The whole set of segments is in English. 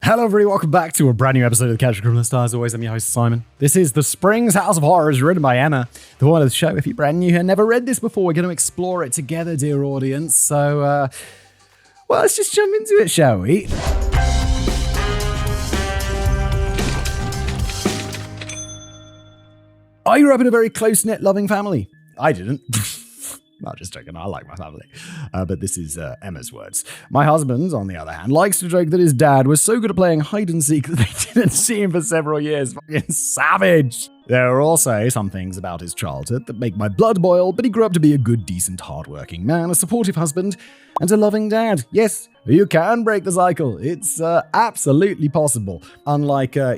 Hello everybody, welcome back to a brand new episode of the Casual Criminalist. As always, I'm your host Simon. This is The Springs House of Horrors, written by Emma, the one of the show. If you're brand new here, never read this before, we're going to explore it together, dear audience. So, well, let's just jump into it, shall we? I grew up in a very close-knit, loving family. I didn't. Not just joking, I like my family. But this is Emma's words. My husband, on the other hand, likes to joke that his dad was so good at playing hide-and-seek that they didn't see him for several years. Fucking savage! There are also some things about his childhood that make my blood boil, but he grew up to be a good, decent, hard-working man, a supportive husband, and a loving dad. Yes, you can break the cycle. It's absolutely possible. Unlike, I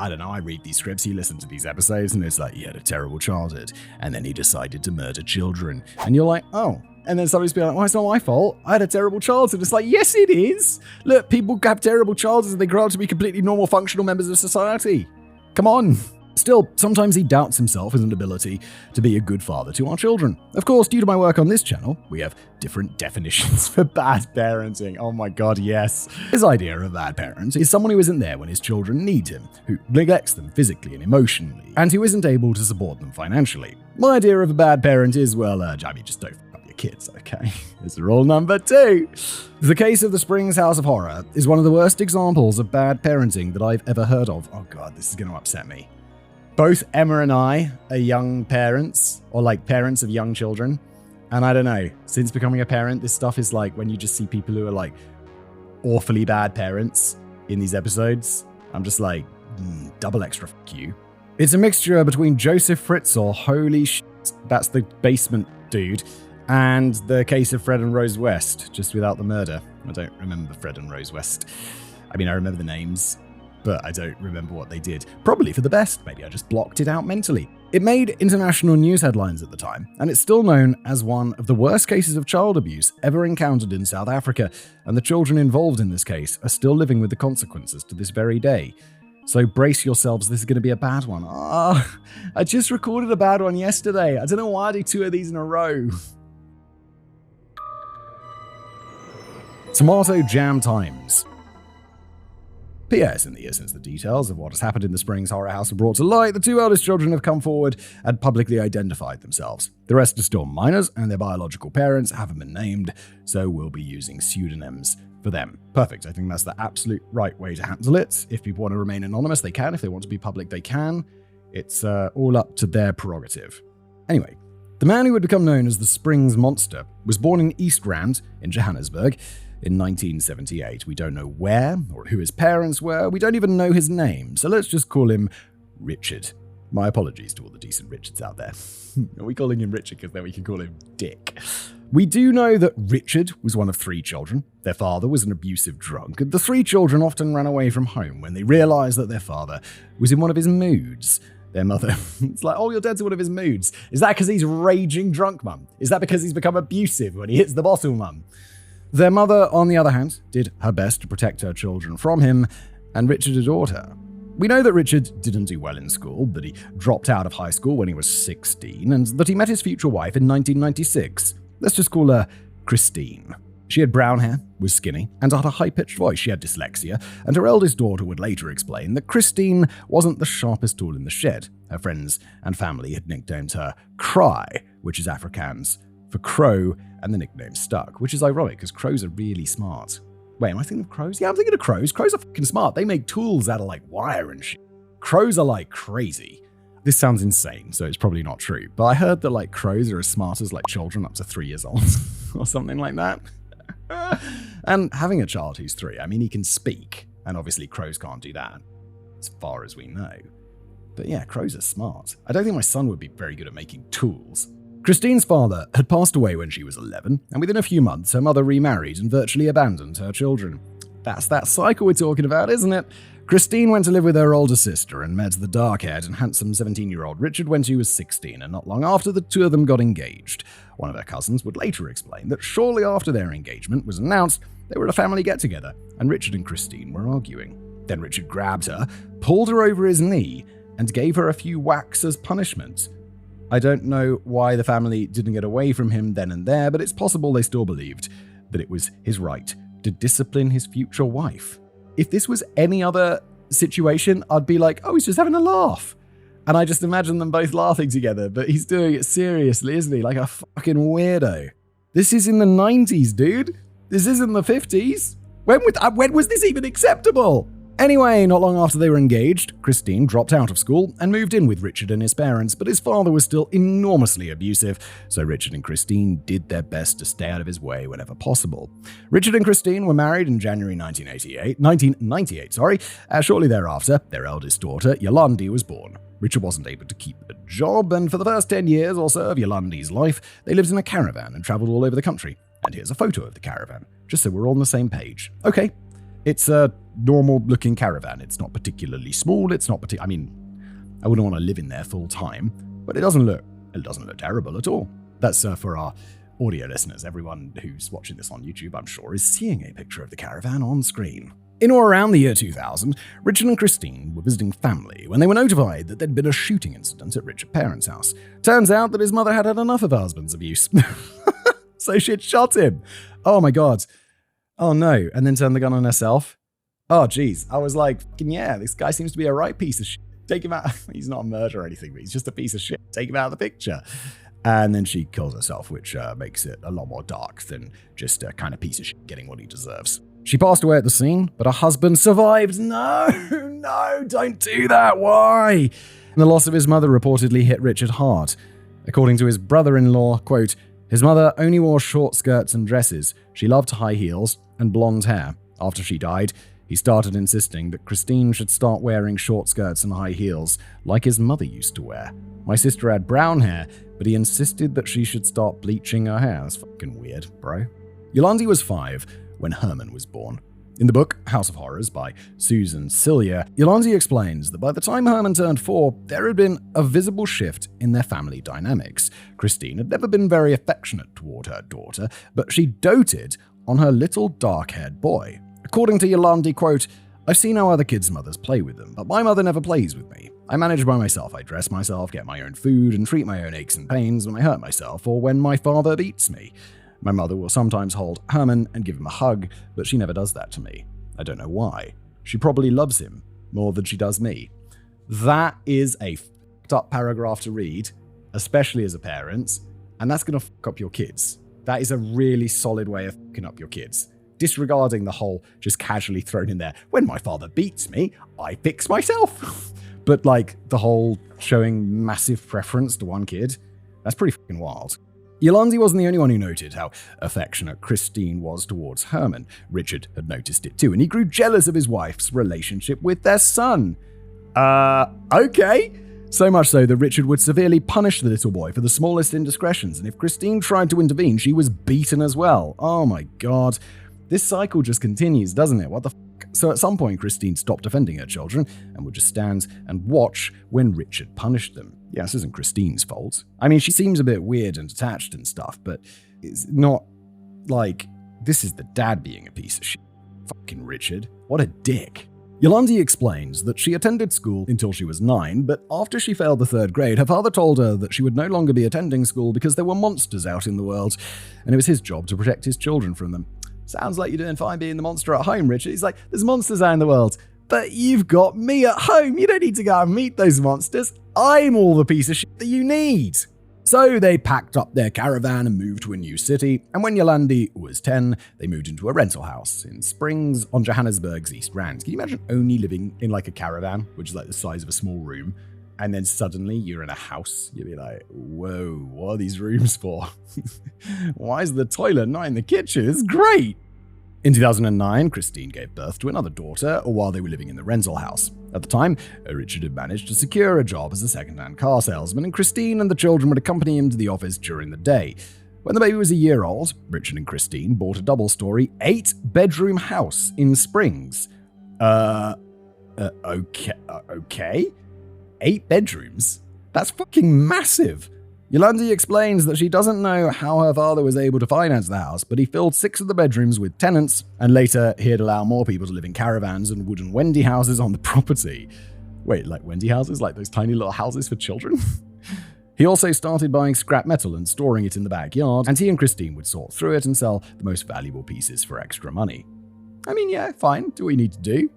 don't know, I read these scripts, you listen to these episodes, and it's like, he had a terrible childhood, and then he decided to murder children. And you're like, oh. And then somebody's be like, well, it's not my fault. I had a terrible childhood. It's like, yes, it is. Look, people have terrible childhoods and they grow up to be completely normal, functional members of society. Come on. Still, sometimes he doubts himself as an ability to be a good father to our children. Of course, due to my work on this channel, we have different definitions for bad parenting. Oh my god, yes. His idea of a bad parent is someone who isn't there when his children need him, who neglects them physically and emotionally, and who isn't able to support them financially. My idea of a bad parent is, well, just don't fuck up your kids, okay? This is rule number 2. The case of the Springs House of Horror is one of the worst examples of bad parenting that I've ever heard of. Oh god, this is going to upset me. Both Emma and I are young parents, or like parents of young children. And I don't know, since becoming a parent, this stuff is like when you just see people who are like awfully bad parents in these episodes, I'm just like, double extra fuck you. It's a mixture between Joseph Fritzl, holy shit, that's the basement dude, and the case of Fred and Rose West, just without the murder. I don't remember Fred and Rose West. I mean, I remember the names, but I don't remember what they did. Probably for the best. Maybe I just blocked it out mentally. It made international news headlines at the time, and it's still known as one of the worst cases of child abuse ever encountered in South Africa, and the children involved in this case are still living with the consequences to this very day. So brace yourselves, this is going to be a bad one. I just recorded a bad one yesterday. I don't know why I do 2 of these in a row. Tomato Jam Times. P.S. In the year since the details of what has happened in the Springs Horror House were brought to light, the 2 eldest children have come forward and publicly identified themselves. The rest are still minors, and their biological parents haven't been named, so we'll be using pseudonyms for them. Perfect. I think that's the absolute right way to handle it. If people want to remain anonymous, they can. If they want to be public, they can. It's all up to their prerogative. Anyway, the man who would become known as the Springs Monster was born in East Rand in Johannesburg in 1978. We don't know where or who his parents were. We don't even know his name, so let's just call him Richard. My apologies to all the decent Richards out there. Are we calling him Richard because then we can call him Dick? We do know that Richard was one of 3 children. Their father was an abusive drunk, and the 3 children often ran away from home when they realized that their father was in one of his moods. Their mother, it's like, oh, your dad's in one of his moods. Is that because he's raging drunk, mum? Is that because he's become abusive when he hits the bottle, mum? Their mother, on the other hand, did her best to protect her children from him, and Richard adored her. We know that Richard didn't do well in school, that he dropped out of high school when he was 16, and that he met his future wife in 1996. Let's just call her Christine. She had brown hair, was skinny, and had a high-pitched voice. She had dyslexia, and her eldest daughter would later explain that Christine wasn't the sharpest tool in the shed. Her friends and family had nicknamed her Cry, which is Afrikaans for crow, and the nickname stuck, which is ironic because crows are really smart. Wait, am I thinking of crows? Yeah, I'm thinking of crows. Crows are fucking smart. They make tools out of like wire and shit. Crows are like crazy. This sounds insane, so it's probably not true, but I heard that like crows are as smart as like children up to 3 years old or something like that. And having a child who's 3, I mean, he can speak, and obviously crows can't do that, as far as we know. But yeah, crows are smart. I don't think my son would be very good at making tools. Christine's father had passed away when she was 11, and within a few months, her mother remarried and virtually abandoned her children. That's that cycle we're talking about, isn't it? Christine went to live with her older sister and met the dark-haired and handsome 17-year-old Richard when she was 16, and not long after, the 2 of them got engaged. One of her cousins would later explain that shortly after their engagement was announced, they were at a family get-together, and Richard and Christine were arguing. Then Richard grabbed her, pulled her over his knee, and gave her a few whacks as punishment. I don't know why the family didn't get away from him then and there, but it's possible they still believed that it was his right to discipline his future wife. if this was any other situation, I'd be like, oh, he's just having a laugh. And I just imagine them both laughing together, but he's doing it seriously, isn't he? Like a fucking weirdo. This is in the 90s, dude. This isn't the 50s. When was this even acceptable? Anyway, not long after they were engaged, Christine dropped out of school and moved in with Richard and his parents, but his father was still enormously abusive, so Richard and Christine did their best to stay out of his way whenever possible. Richard and Christine were married in January 1998. Shortly thereafter, their eldest daughter, Yolandi, was born. Richard wasn't able to keep a job, and for the first 10 years or so of Yolandi's life, they lived in a caravan and traveled all over the country. And here's a photo of the caravan, just so we're all on the same page. Okay, it's a normal-looking caravan. It's not particularly small. It's not I wouldn't want to live in there full time, but it doesn't look terrible at all. That's for our audio listeners. Everyone who's watching this on YouTube, I'm sure, is seeing a picture of the caravan on screen. In or around the year 2000, Richard and Christine were visiting family when they were notified that there'd been a shooting incident at Richard's parents' house. Turns out that his mother had had enough of her husband's abuse, so she'd shot him. Oh my god. Oh no, and then turned the gun on herself. Oh geez, I was like, yeah, this guy seems to be a right piece of shit. Take him out. He's not a murderer or anything, but he's just a piece of shit. Take him out of the picture. And then she kills herself, which makes it a lot more dark than just a kind of piece of shit getting what he deserves. She passed away at the scene, but her husband survived. No, don't do that. Why? And the loss of his mother reportedly hit Richard hard. According to his brother-in-law, quote, his mother only wore short skirts and dresses. She loved high heels and blonde hair. After she died, he started insisting that Christine should start wearing short skirts and high heels like his mother used to wear. My sister had brown hair, but he insisted that she should start bleaching her hair. That's fucking weird, bro. Yolandi was 5 when Herman was born. In the book House of Horrors by Susan Sillier, Yolandi explains that by the time Herman turned 4, there had been a visible shift in their family dynamics. Christine had never been very affectionate toward her daughter, but she doted on her little dark-haired boy. According to Yolandi, quote, I've seen how other kids' mothers play with them, but my mother never plays with me. I manage by myself. I dress myself, get my own food, and treat my own aches and pains when I hurt myself or when my father beats me. My mother will sometimes hold Herman and give him a hug, but she never does that to me. I don't know why. She probably loves him more than she does me. That is a fucked up paragraph to read, especially as a parent, and that's going to fuck up your kids. That is a really solid way of fucking up your kids. Disregarding the whole just casually thrown in there, when my father beats me, I fix myself. But like the whole showing massive preference to one kid, that's pretty fucking wild. Yolandi wasn't the only one who noted how affectionate Christine was towards Herman. Richard had noticed it too, and he grew jealous of his wife's relationship with their son. Okay. So much so that Richard would severely punish the little boy for the smallest indiscretions, and if Christine tried to intervene, she was beaten as well. Oh my god. This cycle just continues, doesn't it? What the fuck? So at some point, Christine stopped defending her children and would just stand and watch when Richard punished them. Yeah, this isn't Christine's fault. I mean, she seems a bit weird and detached and stuff, but it's not like this is the dad being a piece of shit. Fucking Richard. What a dick. Yolandi explains that she attended school until she was 9, but after she failed the 3rd grade, her father told her that she would no longer be attending school because there were monsters out in the world, and it was his job to protect his children from them. Sounds like you're doing fine being the monster at home, Richard. He's like, there's monsters out in the world, but you've got me at home. You don't need to go and meet those monsters. I'm all the piece of shit that you need. So they packed up their caravan and moved to a new city, and when Yolandi was 10, they moved into a rental house in Springs on Johannesburg's East Rand. Can you imagine only living in like a caravan, which is like the size of a small room, and then suddenly you're in a house? You'd be like, whoa, what are these rooms for? Why is the toilet not in the kitchen? It's great. In 2009, Christine gave birth to another daughter while they were living in the rental house. At the time, Richard had managed to secure a job as a second-hand car salesman, and Christine and the children would accompany him to the office during the day. When the baby was a year old, Richard and Christine bought a double-story, 8-bedroom house in Springs. Okay? 8 bedrooms? That's fucking massive. Yolandi explains that she doesn't know how her father was able to finance the house, but he filled 6 of the bedrooms with tenants, and later he'd allow more people to live in caravans and wooden Wendy houses on the property. Wait, like Wendy houses? Like those tiny little houses for children? He also started buying scrap metal and storing it in the backyard, and he and Christine would sort through it and sell the most valuable pieces for extra money. I mean, yeah, fine, do what you need to do.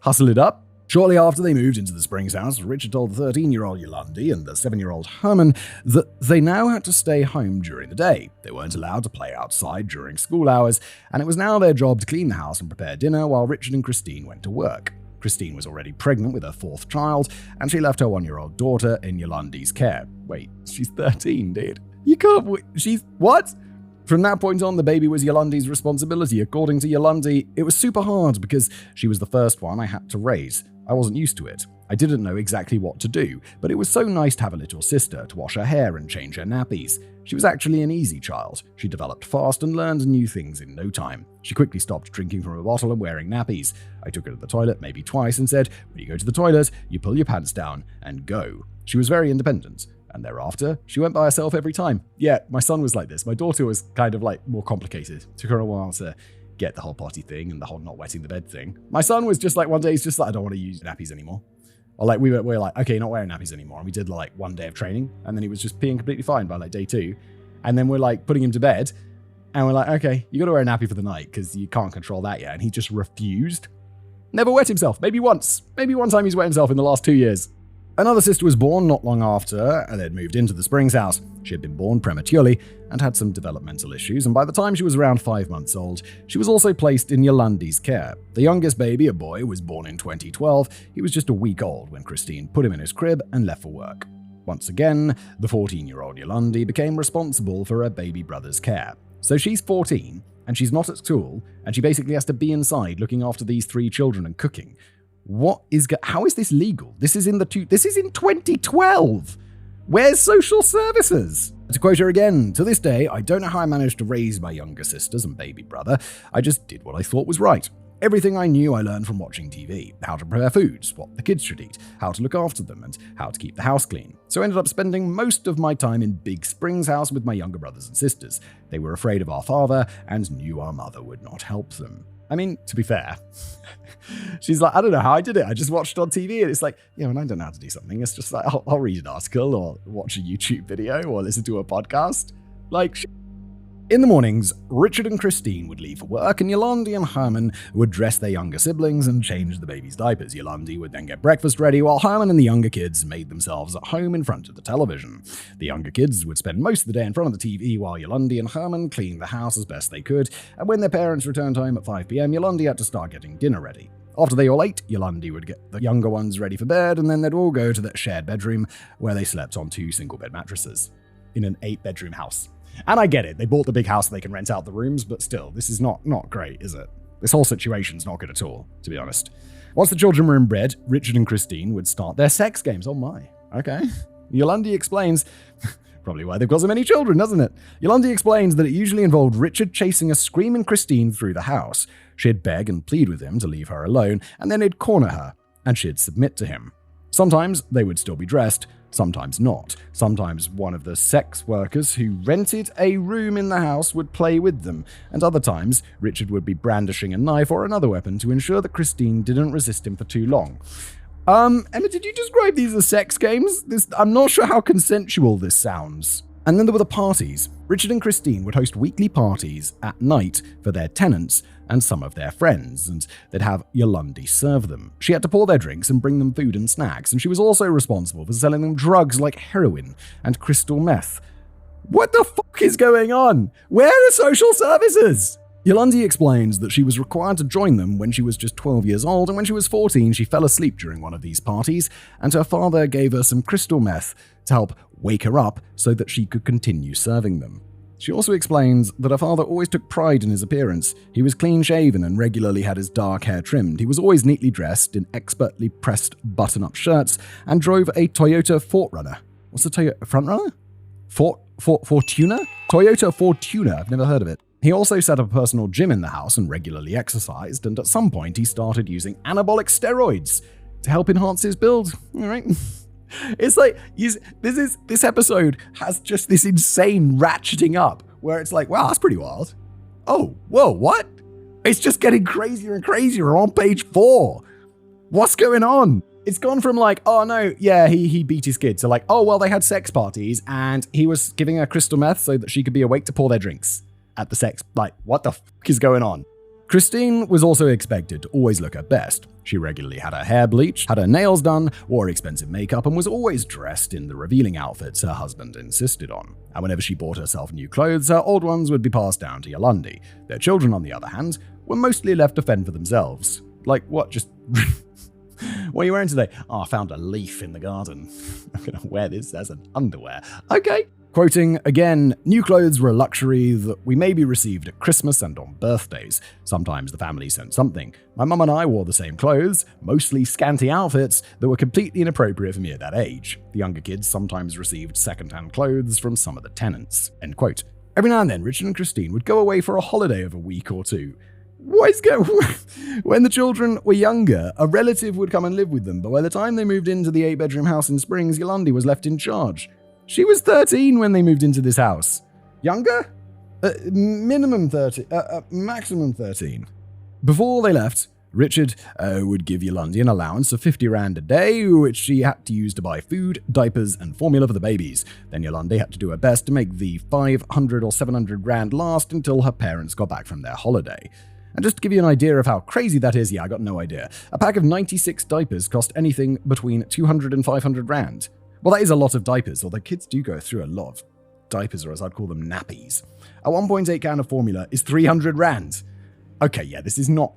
hustle it up. Shortly after they moved into the Springs house, Richard told the 13-year-old Yolandi and the 7-year-old Herman that they now had to stay home during the day. They weren't allowed to play outside during school hours, and it was now their job to clean the house and prepare dinner while Richard and Christine went to work. Christine was already pregnant with her 4th child, and she left her 1-year-old daughter in Yolandi's care. Wait, she's 13, dude. You can't... She's... What? From that point on, the baby was Yolandi's responsibility. According to Yolandi, it was super hard because she was the first one I had to raise. I wasn't used to it. I didn't know exactly what to do, but it was so nice to have a little sister to wash her hair and change her nappies. She was actually an easy child. She developed fast and learned new things in no time. She quickly stopped drinking from a bottle and wearing nappies. I took her to the toilet maybe twice and said, when you go to the toilet, you pull your pants down and go. She was very independent. And thereafter, she went by herself every time. Yeah, my son was like this. My daughter was kind of like more complicated. It took her a while to get the whole potty thing and the whole not wetting the bed thing. My son was just like, one day he's just like, I don't want to use nappies anymore. Or like we were like, okay, not wearing nappies anymore. And we did like one day of training, and then he was just peeing completely fine by like day 2. And then we're like putting him to bed, and we're like, okay, you got to wear a nappy for the night because you can't control that yet. And he just refused. Never wet himself. Maybe once. Maybe one time he's wet himself in the last 2 years. Another sister was born not long after they'd moved into the Springs house. She had been born prematurely and had some developmental issues, and by the time she was around 5 months old, she was also placed in Yolandi's care. The youngest baby, a boy, was born in 2012. He was just a week old when Christine put him in his crib and left for work. Once again, the 14-year-old Yolandi became responsible for her baby brother's care. So she's 14, and she's not at school, and she basically has to be inside looking after these 3 children and cooking. How is this legal? This is in 2012. Where's social services? To quote her again, to this day, I don't know how I managed to raise my younger sisters and baby brother. I just did what I thought was right. Everything I knew I learned from watching TV, how to prepare foods, what the kids should eat, how to look after them, and how to keep the house clean. So I ended up spending most of my time in Big Springs house with my younger brothers and sisters. They were afraid of our father and knew our mother would not help them. I mean, to be fair, she's like, I don't know how I did it. I just watched it on TV, and it's like, when I don't know how to do something, it's just like, I'll read an article or watch a YouTube video or listen to a podcast. Like, in the mornings, Richard and Christine would leave for work, and Yolandi and Herman would dress their younger siblings and change the baby's diapers. Yolandi would then get breakfast ready, while Herman and the younger kids made themselves at home in front of the television. The younger kids would spend most of the day in front of the TV, while Yolandi and Herman cleaned the house as best they could, and when their parents returned home at 5 p.m., Yolandi had to start getting dinner ready. After they all ate, Yolandi would get the younger ones ready for bed, and then they'd all go to their shared bedroom, where they slept on 2 single-bed mattresses in an 8-bedroom house. And I get it, they bought the big house so they can rent out the rooms, but still, this is not great, is it? This whole situation's not good at all, to be honest. Once the children were in bed, Richard and Christine would start their sex games. Oh my, okay. Yolandi explains, probably why they've got so many children, doesn't it? Yolandi explains that it usually involved Richard chasing a screaming Christine through the house. She'd beg and plead with him to leave her alone, and then he'd corner her, and she'd submit to him. Sometimes they would still be dressed, sometimes not. Sometimes one of the sex workers who rented a room in the house would play with them, and other times Richard would be brandishing a knife or another weapon to ensure that Christine didn't resist him for too long. Emma, did you describe these as sex games? I'm not sure how consensual this sounds. And then there were the parties. Richard and Christine would host weekly parties at night for their tenants and some of their friends, and they'd have Yolandi serve them. She had to pour their drinks and bring them food and snacks, and she was also responsible for selling them drugs like heroin and crystal meth. What the fuck is going on? Where are social services? Yolandi explains that she was required to join them when she was just 12 years old, and when she was 14, she fell asleep during one of these parties, and her father gave her some crystal meth to help wake her up so that she could continue serving them. She also explains that her father always took pride in his appearance. He was clean-shaven and regularly had his dark hair trimmed. He was always neatly dressed in expertly pressed button-up shirts and drove a Toyota Forerunner. What's the Toyota Frontrunner? Fortuna? Toyota Fortuna. I've never heard of it. He also set up a personal gym in the house and regularly exercised, and at some point he started using anabolic steroids to help enhance his build. All right. It's like, this episode has just this insane ratcheting up where it's like, wow, that's pretty wild. Oh, whoa, what? It's just getting crazier and crazier on page 4. What's going on? It's gone from like, oh no, yeah, he beat his kid, to like, oh, well, they had sex parties and he was giving her crystal meth so that she could be awake to pour their drinks at the sex. Like, what the fuck is going on? Christine was also expected to always look her best. She regularly had her hair bleached, had her nails done, wore expensive makeup, and was always dressed in the revealing outfits her husband insisted on. And whenever she bought herself new clothes, her old ones would be passed down to Yolandi. Their children, on the other hand, were mostly left to fend for themselves. Like, what? Just... What are you wearing today? Oh, I found a leaf in the garden. I'm going to wear this as an underwear. Okay. Quoting again, new clothes were a luxury that we maybe received at Christmas and on birthdays. Sometimes the family sent something. My mum and I wore the same clothes, mostly scanty outfits that were completely inappropriate for me at that age. The younger kids sometimes received second-hand clothes from some of the tenants. End quote. Every now and then, Richard and Christine would go away for a holiday of a week or two. When the children were younger, a relative would come and live with them, but by the time they moved into the 8-bedroom house in Springs, Yolandi was left in charge. She was 13 when they moved into this house. Younger? Minimum 13. Maximum 13. Before they left, Richard would give Yolandi an allowance of 50 rand a day, which she had to use to buy food, diapers, and formula for the babies. Then Yolandi had to do her best to make the 500 or 700 rand last until her parents got back from their holiday. And just to give you an idea of how crazy that is, I got no idea. A pack of 96 diapers cost anything between 200 and 500 rand. Well, that is a lot of diapers, although kids do go through a lot of diapers, or as I'd call them, nappies. A 1.8 can of formula is 300 rand. Okay, yeah, this is not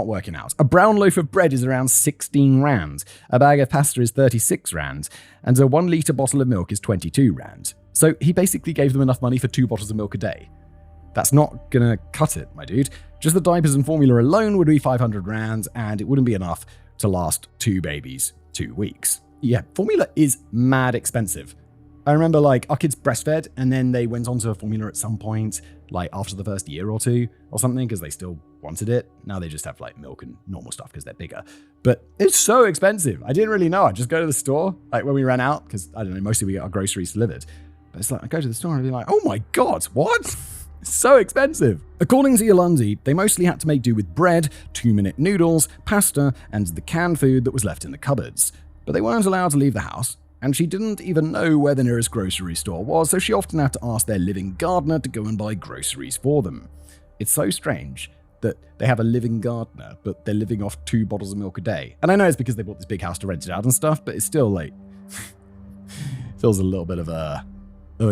working out. A brown loaf of bread is around 16 rand. A bag of pasta is 36 rand. And a 1 litre bottle of milk is 22 rand. So he basically gave them enough money for 2 bottles of milk a day. That's not gonna cut it, my dude. Just the diapers and formula alone would be 500 rand, and it wouldn't be enough to last 2 babies 2 weeks. Yeah, formula is mad expensive. I remember, our kids breastfed, and then they went on to a formula at some point, after the first year or two or something, because they still wanted it. Now they just have, milk and normal stuff because they're bigger. But it's so expensive. I didn't really know. I'd just go to the store, when we ran out, because, I don't know, mostly we get our groceries delivered. But it's I go to the store and I'd be like, oh my God, what? It's so expensive. According to Yolandi, they mostly had to make do with bread, 2-minute noodles, pasta, and the canned food that was left in the cupboards. But they weren't allowed to leave the house, and she didn't even know where the nearest grocery store was, so she often had to ask their living gardener to go and buy groceries for them. It's so strange that they have a living gardener, but they're living off 2 bottles of milk a day. And I know it's because they bought this big house to rent it out and stuff, but it's still feels a little bit of a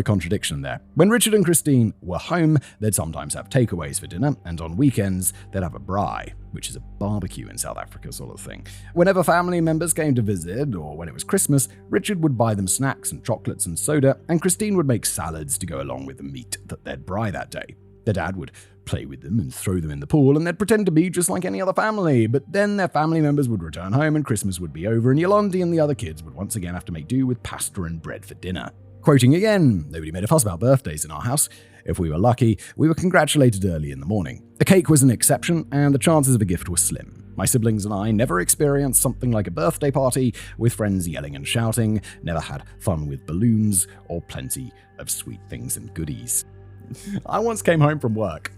contradiction there. When Richard and Christine were home, they'd sometimes have takeaways for dinner, and on weekends, they'd have a braai, which is a barbecue in South Africa sort of thing. Whenever family members came to visit, or when it was Christmas, Richard would buy them snacks and chocolates and soda, and Christine would make salads to go along with the meat that they'd braai that day. Their dad would play with them and throw them in the pool, and they'd pretend to be just like any other family, but then their family members would return home and Christmas would be over, and Yolandi and the other kids would once again have to make do with pasta and bread for dinner. Quoting again, nobody made a fuss about birthdays in our house. If we were lucky, we were congratulated early in the morning. A cake was an exception, and the chances of a gift were slim. My siblings and I never experienced something like a birthday party with friends yelling and shouting, never had fun with balloons, or plenty of sweet things and goodies. I once came home from work,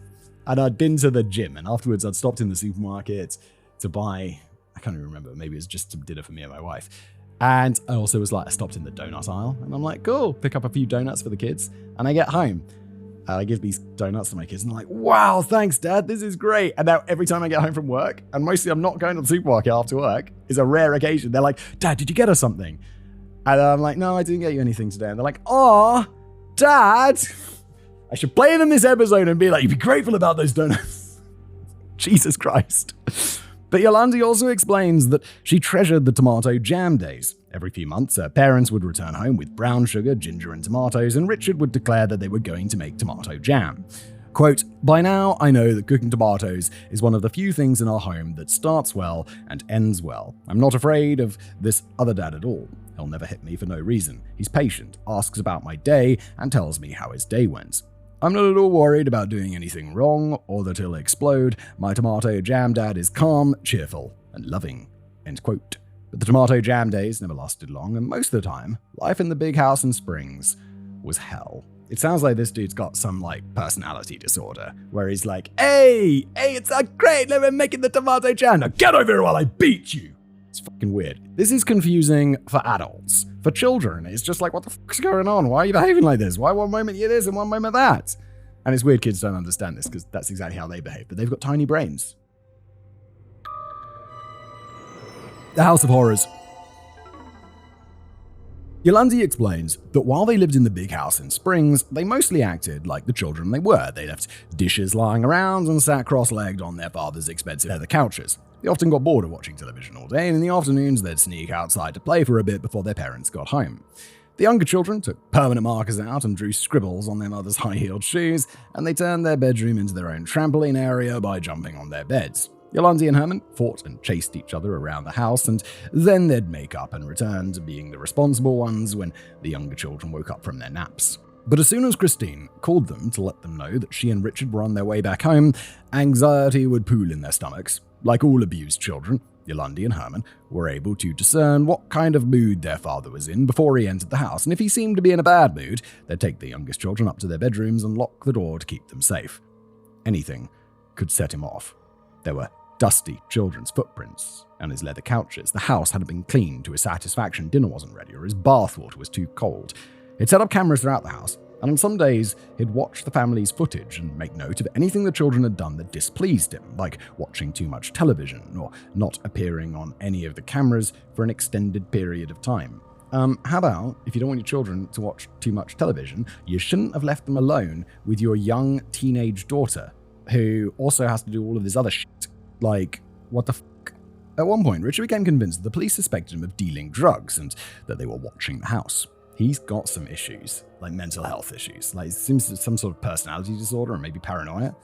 and I'd been to the gym, and afterwards I'd stopped in the supermarket to buy, I can't even remember, maybe it was just some dinner for me and my wife. And I also was I stopped in the donuts aisle, and I'm like, cool, pick up a few donuts for the kids. And I get home, and I give these donuts to my kids, and they're like, wow, thanks, Dad, this is great. And now every time I get home from work, and mostly I'm not going to the supermarket after work, it's a rare occasion, they're like, Dad, did you get us something? And I'm like, no, I didn't get you anything today. And they're like, aw, Dad, I should play them this episode and be like, you'd be grateful about those donuts. Jesus Christ. But Yolandi also explains that she treasured the tomato jam days. Every few months, her parents would return home with brown sugar, ginger, and tomatoes, and Richard would declare that they were going to make tomato jam. Quote, by now, I know that cooking tomatoes is one of the few things in our home that starts well and ends well. I'm not afraid of this other dad at all. He'll never hit me for no reason. He's patient, asks about my day, and tells me how his day went. I'm not at all worried about doing anything wrong or that he'll explode. My tomato jam dad is calm, cheerful, and loving. End quote. But the tomato jam days never lasted long, and most of the time, life in the big house in Springs was hell. It sounds like this dude's got some, personality disorder, where he's like, hey, it's so great, we're making the tomato jam. Now get over here while I beat you. It's fucking weird. This is confusing for adults. For children, it's just like, what the fuck's going on? Why are you behaving like this? Why one moment you're this and one moment that? And it's weird kids don't understand this because that's exactly how they behave, but they've got tiny brains. The House of Horrors. Yolandi explains that while they lived in the big house in Springs, they mostly acted like the children they were. They left dishes lying around and sat cross-legged on their father's expensive leather couches. They often got bored of watching television all day, and in the afternoons they'd sneak outside to play for a bit before their parents got home. The younger children took permanent markers out and drew scribbles on their mother's high-heeled shoes, and they turned their bedroom into their own trampoline area by jumping on their beds. Yolandi and Herman fought and chased each other around the house, and then they'd make up and return to being the responsible ones when the younger children woke up from their naps. But as soon as Christine called them to let them know that she and Richard were on their way back home, anxiety would pool in their stomachs. Like all abused children, Yolandi and Herman were able to discern what kind of mood their father was in before he entered the house, and if he seemed to be in a bad mood, they'd take the youngest children up to their bedrooms and lock the door to keep them safe. Anything could set him off. There were dusty children's footprints and his leather couches. The house hadn't been cleaned to his satisfaction, dinner wasn't ready, or his bathwater was too cold. He'd set up cameras throughout the house, and on some days he'd watch the family's footage and make note of anything the children had done that displeased him, like watching too much television or not appearing on any of the cameras for an extended period of time. How about, if you don't want your children to watch too much television, you shouldn't have left them alone with your young teenage daughter, who also has to do all of this other shit. Like, what the fuck? At one point, Richard became convinced that the police suspected him of dealing drugs and that they were watching the house. He's got some issues, like mental health issues. Like, it seems some sort of personality disorder or maybe paranoia.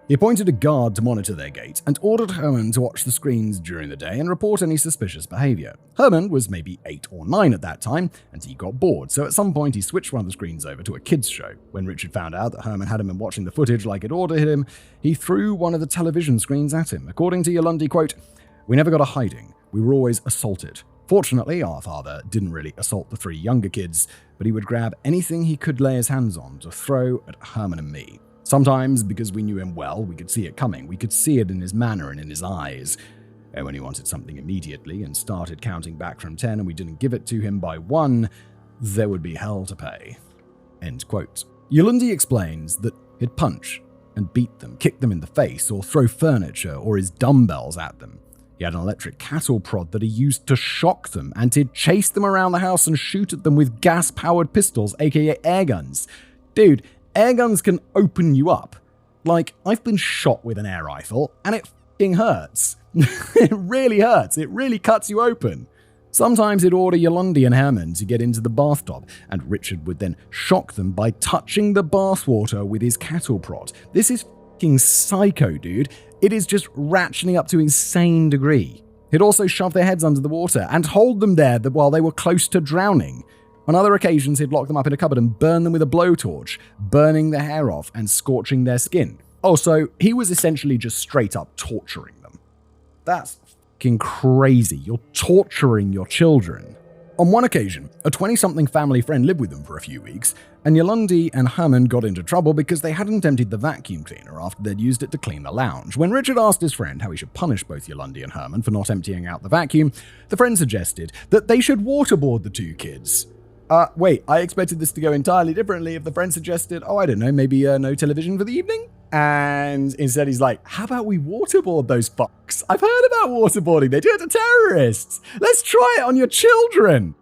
He appointed a guard to monitor their gate and ordered Herman to watch the screens during the day and report any suspicious behavior. Herman was maybe 8 or 9 at that time, and he got bored, so at some point he switched one of the screens over to a kids' show. When Richard found out that Herman hadn't been watching the footage like it ordered him, he threw one of the television screens at him. According to Yolandi, quote, "We never got a hiding. We were always assaulted. Fortunately, our father didn't really assault the 3 younger kids, but he would grab anything he could lay his hands on to throw at Herman and me. Sometimes, because we knew him well, we could see it coming. We could see it in his manner and in his eyes. And when he wanted something immediately and started counting back from 10 and we didn't give it to him by 1, there would be hell to pay." End quote. Yolandi explains that he'd punch and beat them, kick them in the face, or throw furniture or his dumbbells at them. He had an electric cattle prod that he used to shock them, and he'd chase them around the house and shoot at them with gas-powered pistols, aka air guns. Dude, air guns can open you up. Like, I've been shot with an air rifle, and it f***ing hurts. It really hurts. It really cuts you open. Sometimes he'd order Yolandi and Herman to get into the bathtub, and Richard would then shock them by touching the bathwater with his cattle prod. This is f***ing psycho, dude. It is just ratcheting up to an insane degree. He'd also shove their heads under the water and hold them there while they were close to drowning. On other occasions, he'd lock them up in a cupboard and burn them with a blowtorch, burning their hair off and scorching their skin. Also, he was essentially just straight up torturing them. That's fucking crazy. You're torturing your children. On one occasion, a 20-something family friend lived with them for a few weeks, and Yolandi and Herman got into trouble because they hadn't emptied the vacuum cleaner after they'd used it to clean the lounge. When Richard asked his friend how he should punish both Yolandi and Herman for not emptying out the vacuum, the friend suggested that they should waterboard the 2 kids. Wait, I expected this to go entirely differently if the friend suggested, maybe no television for the evening? And instead he's like, how about we waterboard those fucks? I've heard about waterboarding. They do it to terrorists. Let's try it on your children.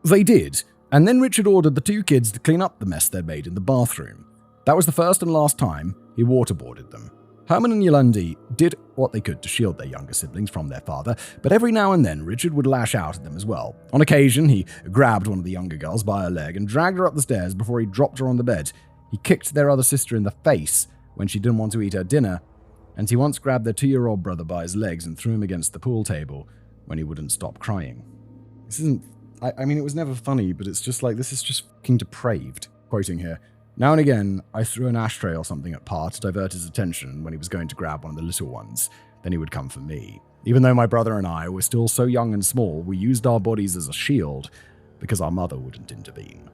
They did. And then Richard ordered the 2 kids to clean up the mess they'd made in the bathroom. That was the first and last time he waterboarded them. Herman and Yolandi did what they could to shield their younger siblings from their father, but every now and then Richard would lash out at them as well. On occasion, he grabbed one of the younger girls by her leg and dragged her up the stairs before he dropped her on the bed. He kicked their other sister in the face when she didn't want to eat her dinner, and he once grabbed their 2-year-old brother by his legs and threw him against the pool table when he wouldn't stop crying. This isn't... I mean, it was never funny, but it's just like, this is just fucking depraved. Quoting here. Now and again, I threw an ashtray or something at Pa to divert his attention when he was going to grab one of the little ones. Then he would come for me. Even though my brother and I were still so young and small, we used our bodies as a shield because our mother wouldn't intervene.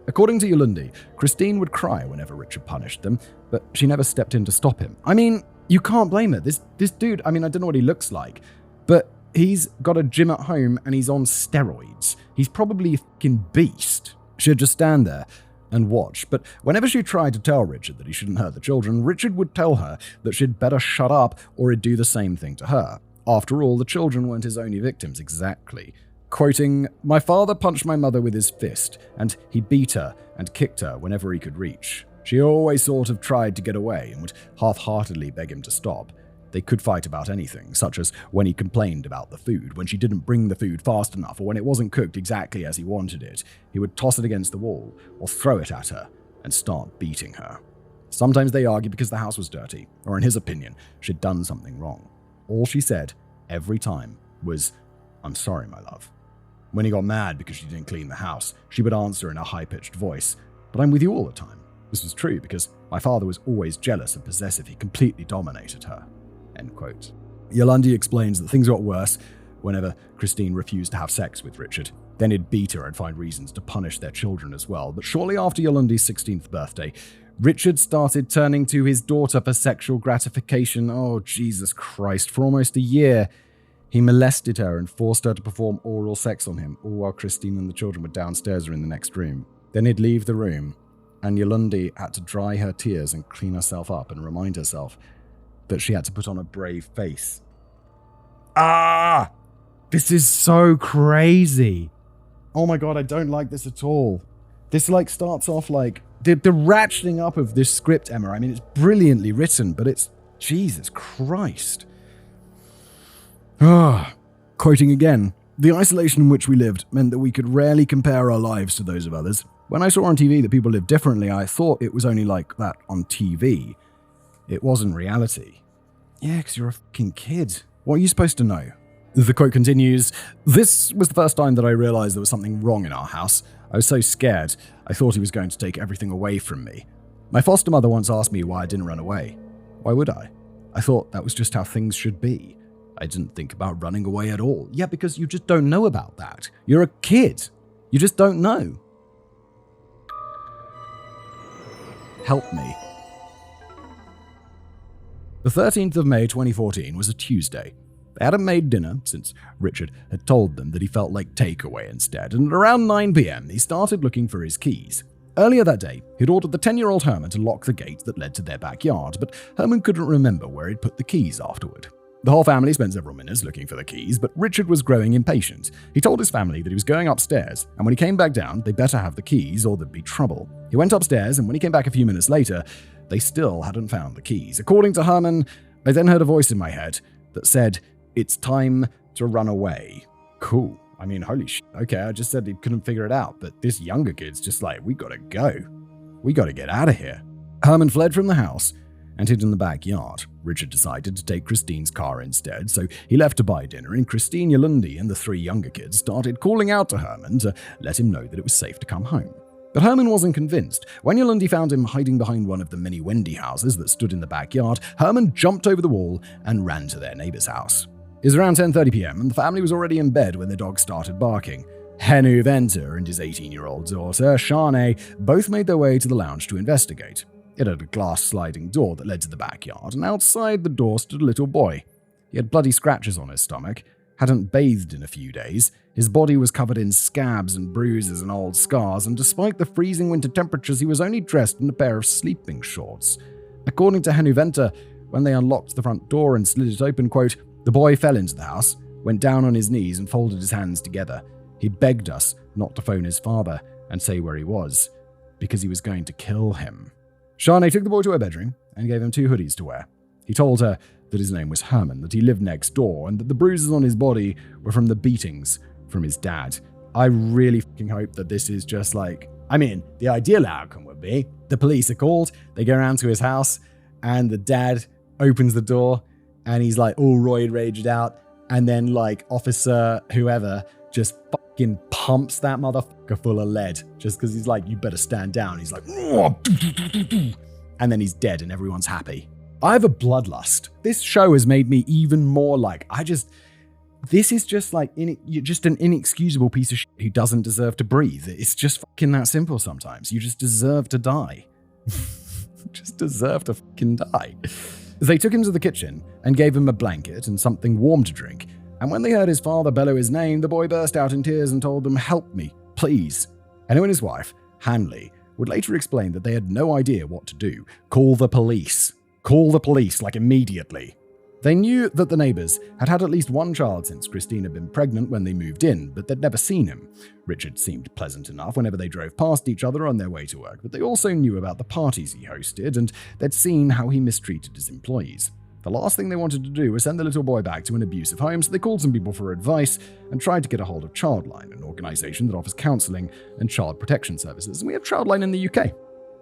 According to Yolandi, Christine would cry whenever Richard punished them, but she never stepped in to stop him. I mean, you can't blame her. This dude, I mean, I don't know what he looks like, but he's got a gym at home and he's on steroids. He's probably a fucking beast. She'd just stand there, and watch, but whenever she tried to tell Richard that he shouldn't hurt the children, Richard would tell her that she'd better shut up or he'd do the same thing to her. After all, the children weren't his only victims exactly. Quoting, "My father punched my mother with his fist, and he beat her and kicked her whenever he could reach. She always sort of tried to get away and would half-heartedly beg him to stop. They could fight about anything, such as when he complained about the food, when she didn't bring the food fast enough, or when it wasn't cooked exactly as he wanted it. He would toss it against the wall, or throw it at her, and start beating her. Sometimes they argued because the house was dirty, or in his opinion, she'd done something wrong. All she said, every time, was, 'I'm sorry, my love.' When he got mad because she didn't clean the house, she would answer in a high-pitched voice, 'But I'm with you all the time.' This was true because my father was always jealous and possessive. He completely dominated her." End quote. Yolandi explains that things got worse whenever Christine refused to have sex with Richard. Then he'd beat her and find reasons to punish their children as well. But shortly after Yolandi's 16th birthday, Richard started turning to his daughter for sexual gratification. Oh, Jesus Christ. For almost a year, he molested her and forced her to perform oral sex on him, all while Christine and the children were downstairs or in the next room. Then he'd leave the room, and Yolandi had to dry her tears and clean herself up and remind herself that she had to put on a brave face. This is so crazy. Oh my God, I don't like this at all. This starts off like the ratcheting up of this script, Emma. I mean, it's brilliantly written, but it's Jesus Christ. Quoting again, "The isolation in which we lived meant that we could rarely compare our lives to those of others. When I saw on TV that people lived differently, I thought it was only like that on TV. It wasn't reality." Yeah, because you're a fucking kid. What are you supposed to know? The quote continues, "This was the first time that I realized there was something wrong in our house. I was so scared. I thought he was going to take everything away from me. My foster mother once asked me why I didn't run away. Why would I? I thought that was just how things should be. I didn't think about running away at all." Yeah, because you just don't know about that. You're a kid. You just don't know. Help me. The 13th of May 2014 was a Tuesday. They hadn't made dinner, since Richard had told them that he felt like takeaway instead, and at around 9 p.m. he started looking for his keys. Earlier that day, he'd ordered the 10-year-old Herman to lock the gate that led to their backyard, but Herman couldn't remember where he'd put the keys afterward. The whole family spent several minutes looking for the keys, but Richard was growing impatient. He told his family that he was going upstairs, and when he came back down, they better have the keys or there'd be trouble. He went upstairs, and when he came back a few minutes later, they still hadn't found the keys. According to Herman, I then heard a voice in my head that said, "It's time to run away." Cool. I mean, holy shit. Okay, I just said he couldn't figure it out, but this younger kid's just like, we gotta go. We gotta get out of here. Herman fled from the house and hid in the backyard. Richard decided to take Christine's car instead, so he left to buy dinner, and Christine, Yolandi, and the 3 younger kids started calling out to Herman to let him know that it was safe to come home. But Herman wasn't convinced. When Yolandi found him hiding behind one of the many Wendy houses that stood in the backyard, Herman jumped over the wall and ran to their neighbor's house. It was around 10:30 p.m. and the family was already in bed when their dog started barking. Herman and his 18-year-old daughter, Shanae, both made their way to the lounge to investigate. It had a glass sliding door that led to the backyard, and outside the door stood a little boy. He had bloody scratches on his stomach, hadn't bathed in a few days. His body was covered in scabs and bruises and old scars, and despite the freezing winter temperatures, he was only dressed in a pair of sleeping shorts. According to Herman, when they unlocked the front door and slid it open, quote, "The boy fell into the house, went down on his knees and folded his hands together. He begged us not to phone his father and say where he was, because he was going to kill him." Shanae took the boy to her bedroom and gave him 2 hoodies to wear. He told her that his name was Herman, that he lived next door, and that the bruises on his body were from the beatings from his dad. I really fucking hope that this is just like, I mean, the ideal outcome would be the police are called, they go around to his house, and the dad opens the door, and he's like all roid raged out, and then like officer whoever just fucking pumps that motherfucker full of lead just because he's like, you better stand down. He's like, and then he's dead and everyone's happy. I have a bloodlust. This show has made me even more like, this is just like, you're just an inexcusable piece of shit who doesn't deserve to breathe. It's just fucking that simple sometimes. You just deserve to die. Just deserve to fucking die. They took him to the kitchen and gave him a blanket and something warm to drink. And when they heard his father bellow his name, the boy burst out in tears and told them, "Help me, please." And him and his wife, Hanley, would later explain that they had no idea what to do. Call the police. Call the police, like immediately. They knew that the neighbors had had at least one child since Christine had been pregnant when they moved in, but they'd never seen him. Richard seemed pleasant enough whenever they drove past each other on their way to work, but they also knew about the parties he hosted, and they'd seen how he mistreated his employees. The last thing they wanted to do was send the little boy back to an abusive home, so they called some people for advice and tried to get a hold of Childline, an organization that offers counseling and child protection services, and we have Childline in the UK.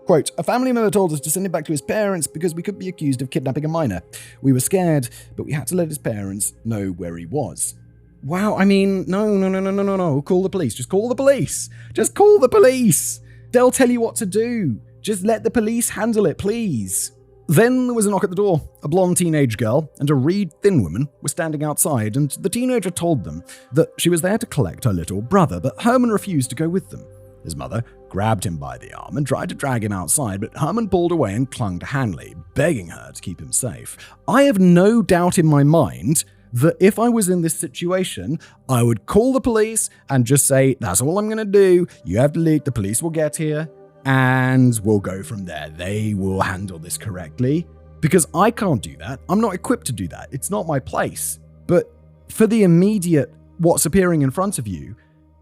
Quote, a family member told us to send him back to his parents because we could be accused of kidnapping a minor. We were scared, but we had to let his parents know where he was. Wow, I mean, no. Call the police. Just call the police. Just call the police. They'll tell you what to do. Just let the police handle it, please. Then there was a knock at the door. A blonde teenage girl and a reed thin woman were standing outside, and the teenager told them that she was there to collect her little brother, but Herman refused to go with them. His mother grabbed him by the arm and tried to drag him outside, but Herman pulled away and clung to Hanley, begging her to keep him safe. I have no doubt in my mind that if I was in this situation, I would call the police and just say, that's all I'm going to do. You have to leave. The police will get here and we'll go from there. They will handle this correctly. Because I can't do that. I'm not equipped to do that. It's not my place. But for the immediate, what's appearing in front of you,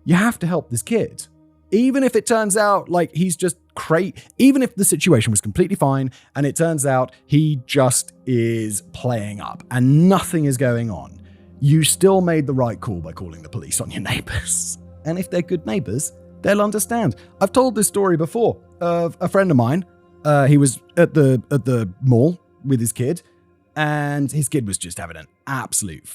you have to help this kid. Even if it turns out like he's just even if the situation was completely fine and it turns out he just is playing up and nothing is going on, you still made the right call by calling the police on your neighbors. And if they're good neighbors, they'll understand. I've told this story before of a friend of mine. He was at the mall with his kid, and his kid was just having an absolute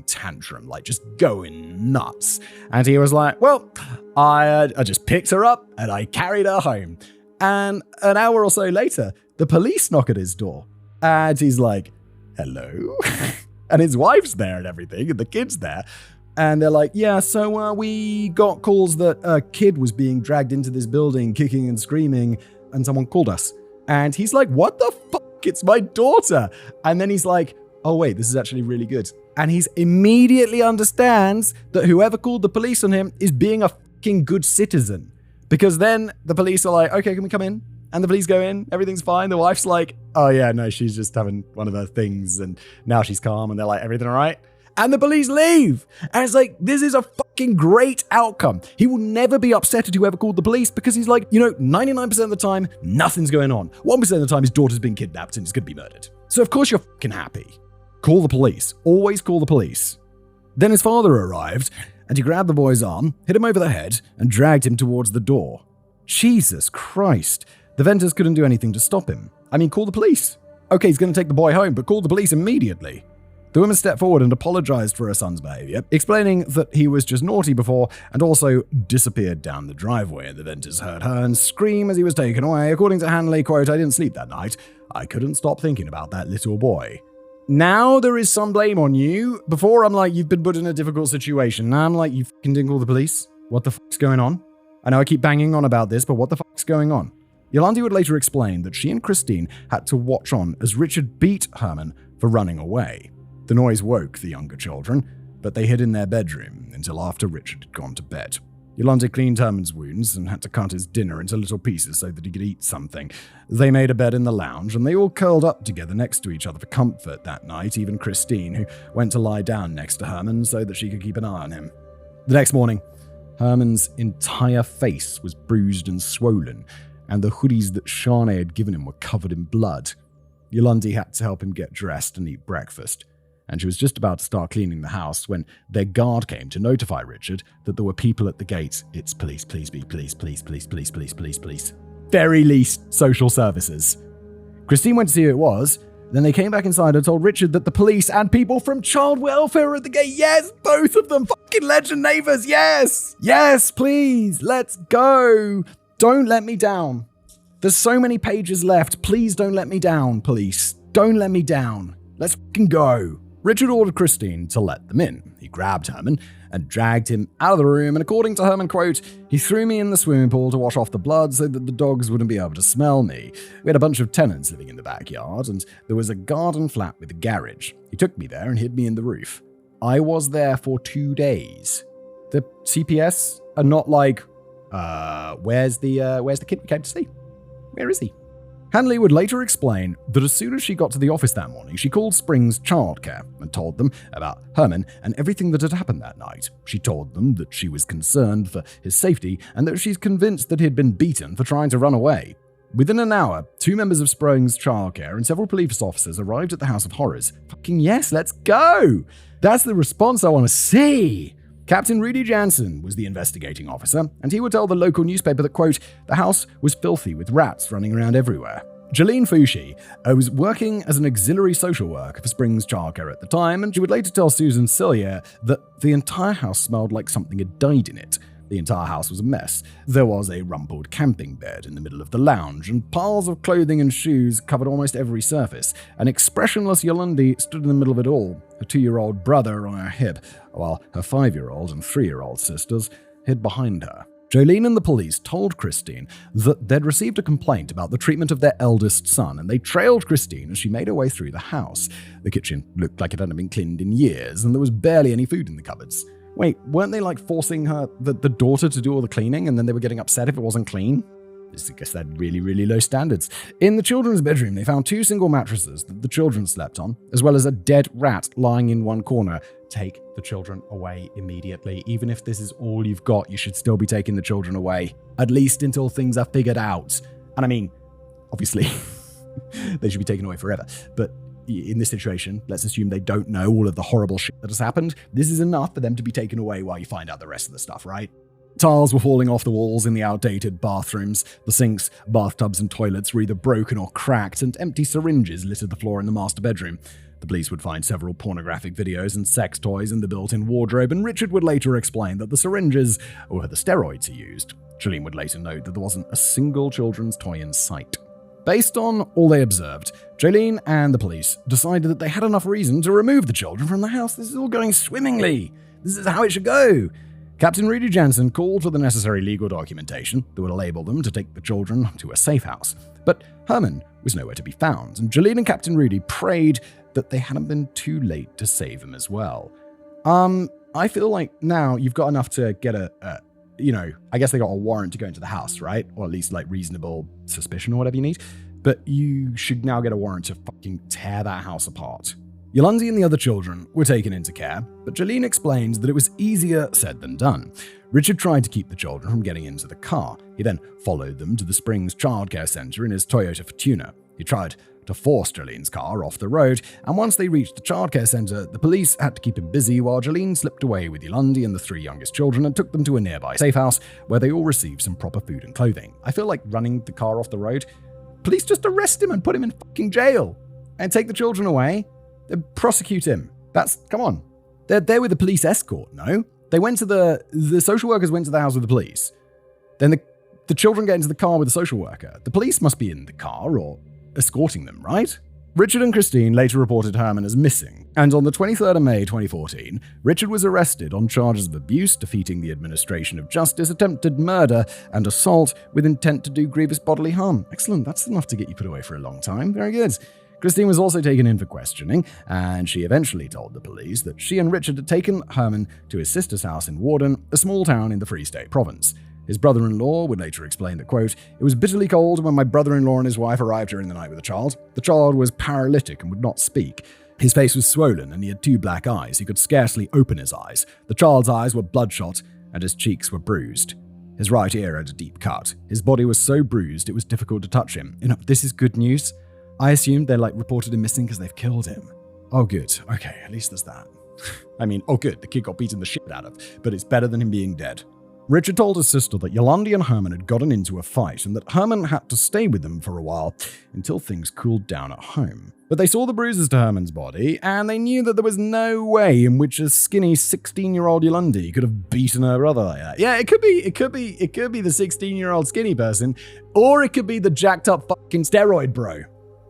tantrum, like just going nuts. And he was like, well, I just picked her up and I carried her home. And an hour or so later, the police knock at his door. And he's like, hello? And his wife's there and everything, and the kid's there. And they're like, yeah, so we got calls that a kid was being dragged into this building, kicking and screaming, and someone called us. And he's like, what the fuck? It's my daughter. And then he's like, oh wait, this is actually really good. And he immediately understands that whoever called the police on him is being a fucking good citizen. Because then the police are like, okay, can we come in? And the police go in, everything's fine. The wife's like, oh yeah, no, she's just having one of her things and now she's calm. And they're like, everything all right? And the police leave. And it's like, this is a fucking great outcome. He will never be upset at whoever called the police because he's like, 99% of the time, nothing's going on. 1% of the time, his daughter's been kidnapped and is going to be murdered. So of course you're fucking happy. Call the police. Always call the police. Then his father arrived, and he grabbed the boy's arm, hit him over the head, and dragged him towards the door. Jesus Christ. The Venters couldn't do anything to stop him. I mean, call the police. Okay, he's going to take the boy home, but call the police immediately. The woman stepped forward and apologized for her son's behavior, explaining that he was just naughty before and also disappeared down the driveway. The Venters heard her scream as he was taken away. According to Hanley, quote, I didn't sleep that night. I couldn't stop thinking about that little boy. Now there is some blame on you. Before I'm like, you've been put in a difficult situation. Now I'm like, you fucking didn't call the police? What the fuck's going on? I know I keep banging on about this, but what the fuck's going on? Yolandi would later explain that she and Christine had to watch on as Richard beat Herman for running away. The noise woke the younger children, but they hid in their bedroom until after Richard had gone to bed. Yolandi cleaned Herman's wounds and had to cut his dinner into little pieces so that he could eat something. They made a bed in the lounge, and they all curled up together next to each other for comfort that night, even Christine, who went to lie down next to Herman so that she could keep an eye on him. The next morning, Herman's entire face was bruised and swollen, and the hoodies that Shanae had given him were covered in blood. Yolandi had to help him get dressed and eat breakfast, and she was just about to start cleaning the house when their guard came to notify Richard that there were people at the gate. It's police, please be police, police, police, police, police, police, police. Very least social services. Christine went to see who it was. Then they came back inside and told Richard that the police and people from child welfare were at the gate. Yes, both of them. Fucking legend neighbors. Yes. Yes, please. Let's go. Don't let me down. There's so many pages left. Please don't let me down, police. Don't let me down. Let's fucking go. Richard ordered Christine to let them in. He grabbed Herman and dragged him out of the room, and according to Herman, quote, he threw me in the swimming pool to wash off the blood so that the dogs wouldn't be able to smell me. We had a bunch of tenants living in the backyard, and there was a garden flat with a garage. He took me there and hid me in the roof. I was there for 2 days. The CPS are not like, Where's the kid we came to see? Where is he? Hanley would later explain that as soon as she got to the office that morning, she called Springs childcare and told them about Herman and everything that had happened that night. She told them that she was concerned for his safety and that she's convinced that he had been beaten for trying to run away. Within an hour, 2 members of Springs childcare and several police officers arrived at the House of Horrors. Fucking yes, let's go! That's the response I want to see! Captain Rudy Jansen was the investigating officer, and he would tell the local newspaper that, quote, the house was filthy with rats running around everywhere. Jolene Fushi was working as an auxiliary social worker for Springs Childcare at the time, and she would later tell Susan Cillier that the entire house smelled like something had died in it. The entire house was a mess. There was a rumpled camping bed in the middle of the lounge, and piles of clothing and shoes covered almost every surface. An expressionless Yolandi stood in the middle of it all, her 2-year-old brother on her hip, while her 5-year-old and 3-year-old sisters hid behind her. Jolene and the police told Christine that they'd received a complaint about the treatment of their eldest son, and they trailed Christine as she made her way through the house. The kitchen looked like it hadn't been cleaned in years, and there was barely any food in the cupboards. Wait, weren't they forcing the daughter to do all the cleaning, and then they were getting upset if it wasn't clean? I guess they had really, really low standards. In the children's bedroom, they found 2 single mattresses that the children slept on, as well as a dead rat lying in one corner. Take the children away immediately. Even if this is all you've got, you should still be taking the children away. At least until things are figured out. And I mean, obviously, they should be taken away forever. But in this situation, let's assume they don't know all of the horrible shit that has happened. This is enough for them to be taken away while you find out the rest of the stuff, right? Tiles were falling off the walls in the outdated bathrooms. The sinks, bathtubs, and toilets were either broken or cracked, and empty syringes littered the floor in the master bedroom. The police would find several pornographic videos and sex toys in the built-in wardrobe, and Richard would later explain that the syringes were the steroids he used. Jolene would later note that there wasn't a single children's toy in sight. Based on all they observed, Jolene and the police decided that they had enough reason to remove the children from the house. This is all going swimmingly. This is how it should go. Captain Rudy Jansen called for the necessary legal documentation that would enable them to take the children to a safe house. But Herman was nowhere to be found, and Jolene and Captain Rudy prayed that they hadn't been too late to save him as well. I feel like now you've got enough to get I guess they got a warrant to go into the house, right? Or at least reasonable suspicion or whatever you need. But you should now get a warrant to fucking tear that house apart. Yolandi and the other children were taken into care, but Jolene explained that it was easier said than done. Richard tried to keep the children from getting into the car. He then followed them to the Springs Childcare Center in his Toyota Fortuner. He tried to force Jolene's car off the road, and once they reached the childcare center, the police had to keep him busy while Jolene slipped away with Yolandi and the 3 youngest children and took them to a nearby safe house where they all received some proper food and clothing. I feel like running the car off the road, police just arrest him and put him in fucking jail and take the children away. They prosecute him. Come on. They're there with the police escort, no? They went to the social workers went to the house with the police. Then the children get into the car with the social worker. The police must be in the car or escorting them, right? Richard and Christine later reported Herman as missing, and on the 23rd of May 2014, Richard was arrested on charges of abuse, defeating the administration of justice, attempted murder, and assault with intent to do grievous bodily harm. Excellent, that's enough to get you put away for a long time. Very good. Christine was also taken in for questioning, and she eventually told the police that she and Richard had taken Herman to his sister's house in Warden, a small town in the Free State Province. His brother-in-law would later explain that, quote, "It was bitterly cold when my brother-in-law and his wife arrived during the night with the child. The child was paralytic and would not speak. His face was swollen and he had 2 black eyes. He could scarcely open his eyes. The child's eyes were bloodshot and his cheeks were bruised. His right ear had a deep cut. His body was so bruised it was difficult to touch him." This is good news. I assumed they reported him missing because they've killed him. Oh, good. Okay, at least there's that. Good. The kid got beaten the shit out of, but it's better than him being dead. Richard told his sister that Yolandi and Herman had gotten into a fight and that Herman had to stay with them for a while until things cooled down at home. But they saw the bruises to Herman's body, and they knew that there was no way in which a skinny 16-year-old Yolandi could have beaten her brother like that. Yeah, it could be the 16-year-old skinny person, or it could be the jacked up fucking steroid bro.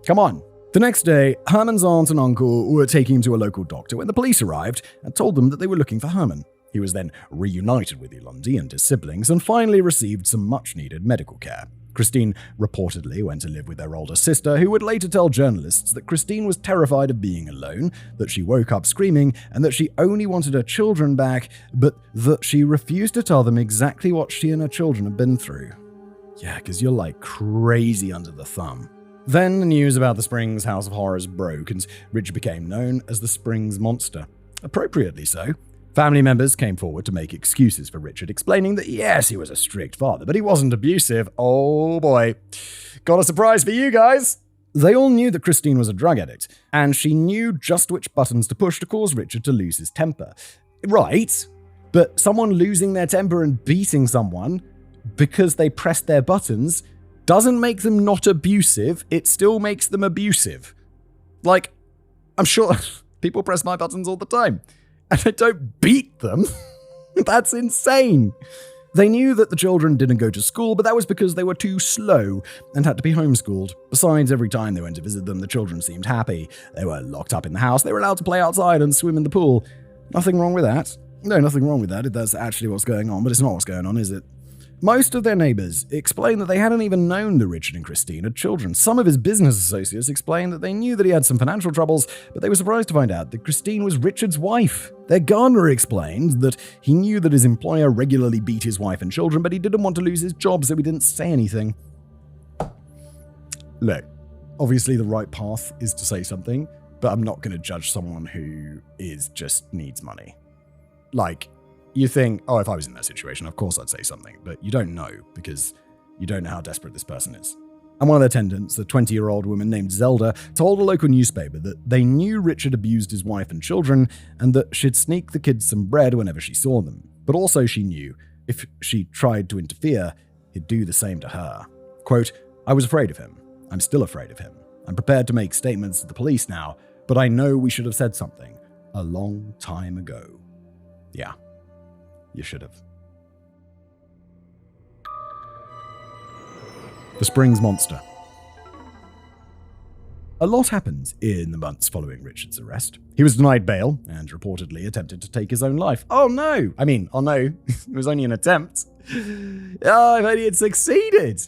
Come on. The next day, Herman's aunt and uncle were taking him to a local doctor when the police arrived and told them that they were looking for Herman. He was then reunited with Yolandi and his siblings and finally received some much-needed medical care. Christine reportedly went to live with their older sister, who would later tell journalists that Christine was terrified of being alone, that she woke up screaming, and that she only wanted her children back, but that she refused to tell them exactly what she and her children had been through. Yeah, because you're like crazy under the thumb. Then the news about the Springs House of Horrors broke, and Richard became known as the Springs Monster. Appropriately so. Family members came forward to make excuses for Richard, explaining that yes, he was a strict father, but he wasn't abusive. Oh boy. Got a surprise for you guys! They all knew that Christine was a drug addict, and she knew just which buttons to push to cause Richard to lose his temper. Right, but someone losing their temper and beating someone because they pressed their buttons doesn't make them not abusive, it still makes them abusive. Like, I'm sure people press my buttons all the time. And I don't beat them. That's insane. They knew that the children didn't go to school, but that was because they were too slow and had to be homeschooled. Besides, every time they went to visit them, the children seemed happy. They were locked up in the house. They were allowed to play outside and swim in the pool. Nothing wrong with that. No, nothing wrong with that if that's actually what's going on, but it's not what's going on, is it? Most of their neighbors explained that they hadn't even known that Richard and Christine had children. Some of his business associates explained that they knew that he had some financial troubles, but they were surprised to find out that Christine was Richard's wife. Their gardener explained that he knew that his employer regularly beat his wife and children, but he didn't want to lose his job, so he didn't say anything. Look, obviously the right path is to say something, but I'm not going to judge someone who just needs money. Like, you think, oh, if I was in that situation, of course I'd say something, but you don't know because you don't know how desperate this person is. And one of the attendants, a 20-year-old woman named Zelda, told a local newspaper that they knew Richard abused his wife and children and that she'd sneak the kids some bread whenever she saw them. But also she knew if she tried to interfere, he'd do the same to her. Quote, I was afraid of him. I'm still afraid of him. I'm prepared to make statements to the police now, but I know we should have said something a long time ago. Yeah. You should have. The Springs Monster. A lot happened in the months following Richard's arrest. He was denied bail and reportedly attempted to take his own life. Oh no! It was only an attempt. Oh, if only it succeeded!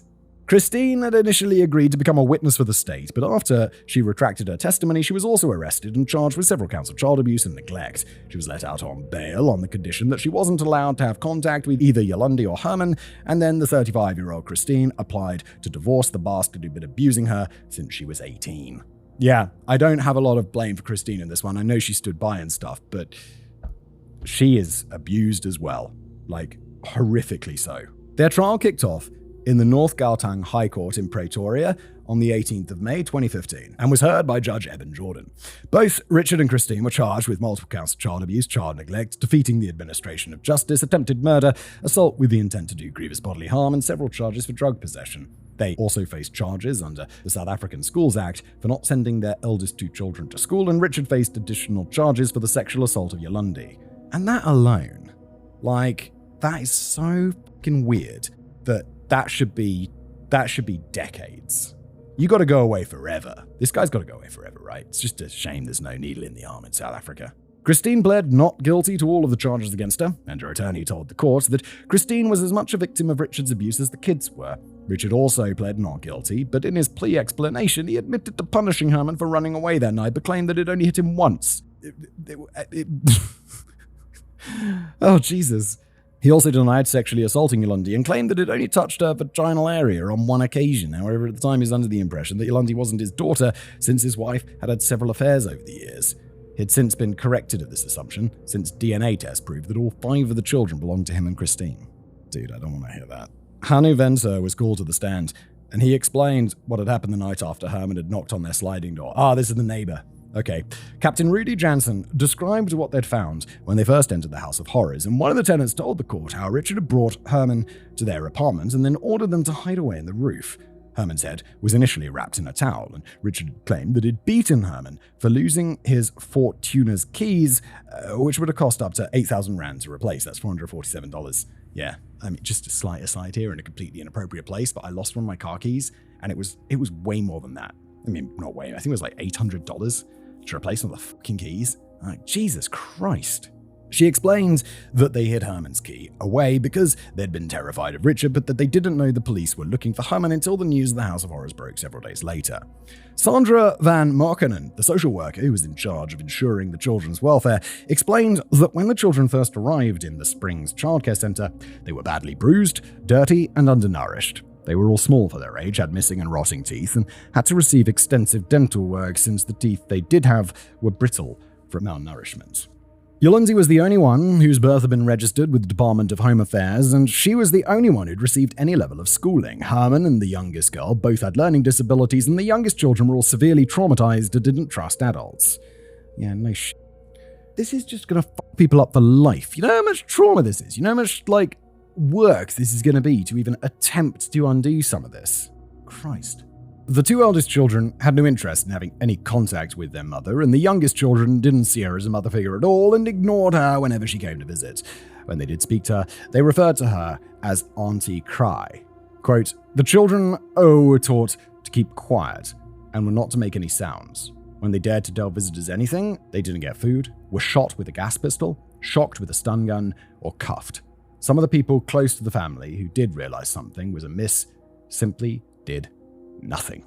Christine had initially agreed to become a witness for the state, but after she retracted her testimony, she was also arrested and charged with several counts of child abuse and neglect. She was let out on bail on the condition that she wasn't allowed to have contact with either Yolandi or Herman, and then the 35-year-old Christine applied to divorce the bastard who'd been abusing her since she was 18. Yeah, I don't have a lot of blame for Christine in this one. I know she stood by and stuff, but she is abused as well. Like, horrifically so. Their trial kicked off in the North Gauteng High Court in Pretoria on the 18th of May 2015 and was heard by Judge Eben Jordan. Both Richard and Christine were charged with multiple counts of child abuse, child neglect, defeating the administration of justice, attempted murder, assault with the intent to do grievous bodily harm, and several charges for drug possession. They also faced charges under the South African Schools Act for not sending their eldest two children to school, and Richard faced additional charges for the sexual assault of Yolandi. And that alone, that is so fucking weird that should be decades. You got to go away forever. This guy's got to go away forever, right? It's just a shame there's no needle in the arm in South Africa. Christine pled not guilty to all of the charges against her, and her attorney told the court that Christine was as much a victim of Richard's abuse as the kids were. Richard also pled not guilty, but in his plea explanation, he admitted to punishing Herman for running away that night, but claimed that it only hit him once. Oh, Jesus. He also denied sexually assaulting Yolandi and claimed that it only touched her vaginal area on one occasion. However, at the time he was under the impression that Yolandi wasn't his daughter, since his wife had had several affairs over the years. He had since been corrected of this assumption, since DNA tests proved that all 5 of the children belonged to him and Christine. Dude, I don't want to hear that. Hannu Venter was called to the stand, and he explained what had happened the night after Herman had knocked on their sliding door. This is the neighbor. Okay. Captain Rudy Jansen described what they'd found when they first entered the House of Horrors, and one of the tenants told the court how Richard had brought Herman to their apartment and then ordered them to hide away in the roof. Herman's head was initially wrapped in a towel, and Richard claimed that he'd beaten Herman for losing his Fort Tuna's keys, which would have cost up to 8,000 rand to replace. That's $447. Yeah, just a slight aside here in a completely inappropriate place, but I lost one of my car keys, and it was way more than that. Not way, I think it was like $800 to replace all the fucking keys. Jesus Christ. She explained that they hid Herman's key away because they'd been terrified of Richard, but that they didn't know the police were looking for Herman until the news of the House of Horrors broke several days later. Sandra van Markenen, the social worker who was in charge of ensuring the children's welfare, explained that when the children first arrived in the Springs childcare center, they were badly bruised, dirty, and undernourished. They were all small for their age, had missing and rotting teeth, and had to receive extensive dental work since the teeth they did have were brittle from malnourishment. Yolandi was the only one whose birth had been registered with the Department of Home Affairs, and she was the only one who'd received any level of schooling. Herman and the youngest girl both had learning disabilities, and the youngest children were all severely traumatized and didn't trust adults. Yeah, no shit. This is just gonna fuck people up for life. You know how much trauma this is? You know how much, work this is gonna be to even attempt to undo some of this? Christ. The two eldest children had no interest in having any contact with their mother, and the youngest children didn't see her as a mother figure at all and ignored her whenever she came to visit. When they did speak to her, they referred to her as Auntie Cry. Quote, "The children, were taught to keep quiet and were not to make any sounds. When they dared to tell visitors anything, they didn't get food, were shot with a gas pistol, shocked with a stun gun, or cuffed. Some of the people close to the family who did realize something was amiss simply did nothing."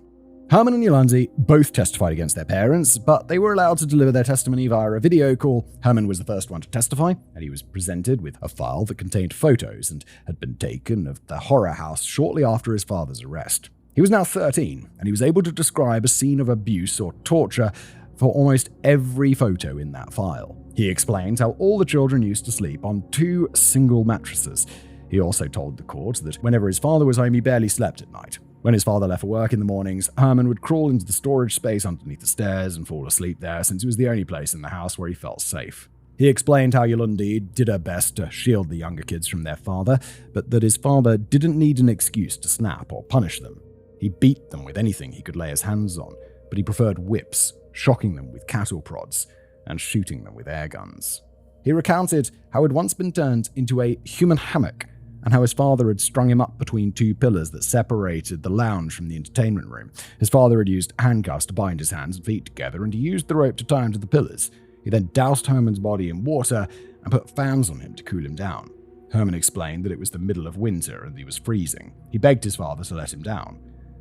Herman and Yolandi both testified against their parents, but they were allowed to deliver their testimony via a video call. Herman was the first one to testify, and he was presented with a file that contained photos and had been taken of the horror house shortly after his father's arrest. He was now 13, and he was able to describe a scene of abuse or torture for almost every photo in that file. He explained how all the children used to sleep on 2 single mattresses. He also told the court that whenever his father was home, he barely slept at night. When his father left for work in the mornings, Herman would crawl into the storage space underneath the stairs and fall asleep there, since it was the only place in the house where he felt safe. He explained how Yolandi did her best to shield the younger kids from their father, but that his father didn't need an excuse to snap or punish them. He beat them with anything he could lay his hands on, but he preferred whips, shocking them with cattle prods, and shooting them with air guns. He recounted how he'd once been turned into a human hammock, and how his father had strung him up between 2 pillars that separated the lounge from the entertainment room. His father had used handcuffs to bind his hands and feet together, and he used the rope to tie him to the pillars. He then doused Herman's body in water and put fans on him to cool him down. Herman explained that it was the middle of winter and he was freezing. He begged his father to let him down,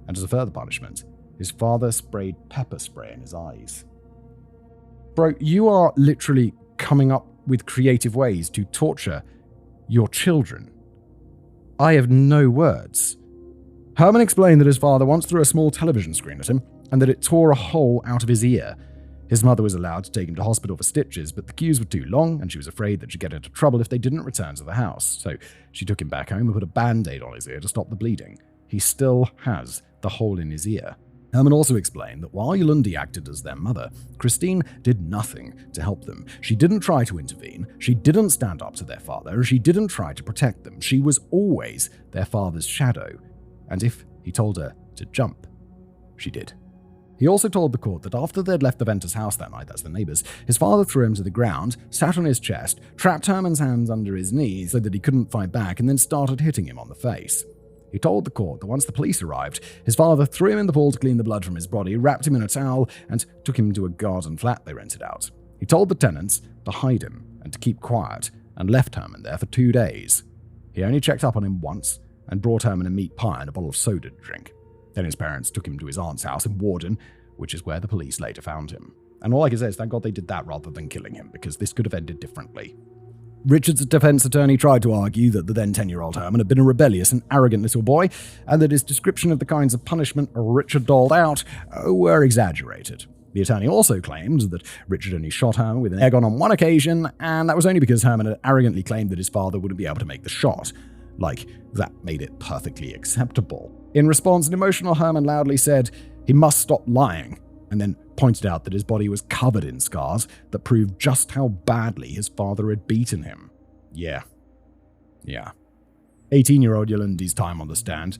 and as a further punishment, his father sprayed pepper spray in his eyes. Bro, you are literally coming up with creative ways to torture your children. I have no words. Herman explained that his father once threw a small television screen at him and that it tore a hole out of his ear. His mother was allowed to take him to hospital for stitches, but the queues were too long and she was afraid that she'd get into trouble if they didn't return to the house. So she took him back home and put a band-aid on his ear to stop the bleeding. He still has the hole in his ear. Herman also explained that while Yolandi acted as their mother, Christine did nothing to help them. She didn't try to intervene, she didn't stand up to their father, and she didn't try to protect them. She was always their father's shadow, and if he told her to jump, she did. He also told the court that after they'd left the Venter's house that night, that's the neighbors, his father threw him to the ground, sat on his chest, trapped Herman's hands under his knees so that he couldn't fight back, and then started hitting him on the face. He told the court that once the police arrived, his father threw him in the pool to clean the blood from his body, wrapped him in a towel, and took him to a garden flat they rented out. He told the tenants to hide him and to keep quiet, and left Herman there for 2 days. He only checked up on him once, and brought Herman a meat pie and a bottle of soda to drink. Then his parents took him to his aunt's house in Warden, which is where the police later found him. And all I can say is thank God they did that rather than killing him, because this could have ended differently. Richard's defense attorney tried to argue that the then 10-year-old Herman had been a rebellious and arrogant little boy, and that his description of the kinds of punishment Richard doled out were exaggerated. The attorney also claimed that Richard only shot Herman with an air gun on one occasion, and that was only because Herman had arrogantly claimed that his father wouldn't be able to make the shot. Like, that made it perfectly acceptable. In response, an emotional Herman loudly said he must stop lying, and then pointed out that his body was covered in scars that proved just how badly his father had beaten him. Yeah. 18-year-old Yolandi's time on the stand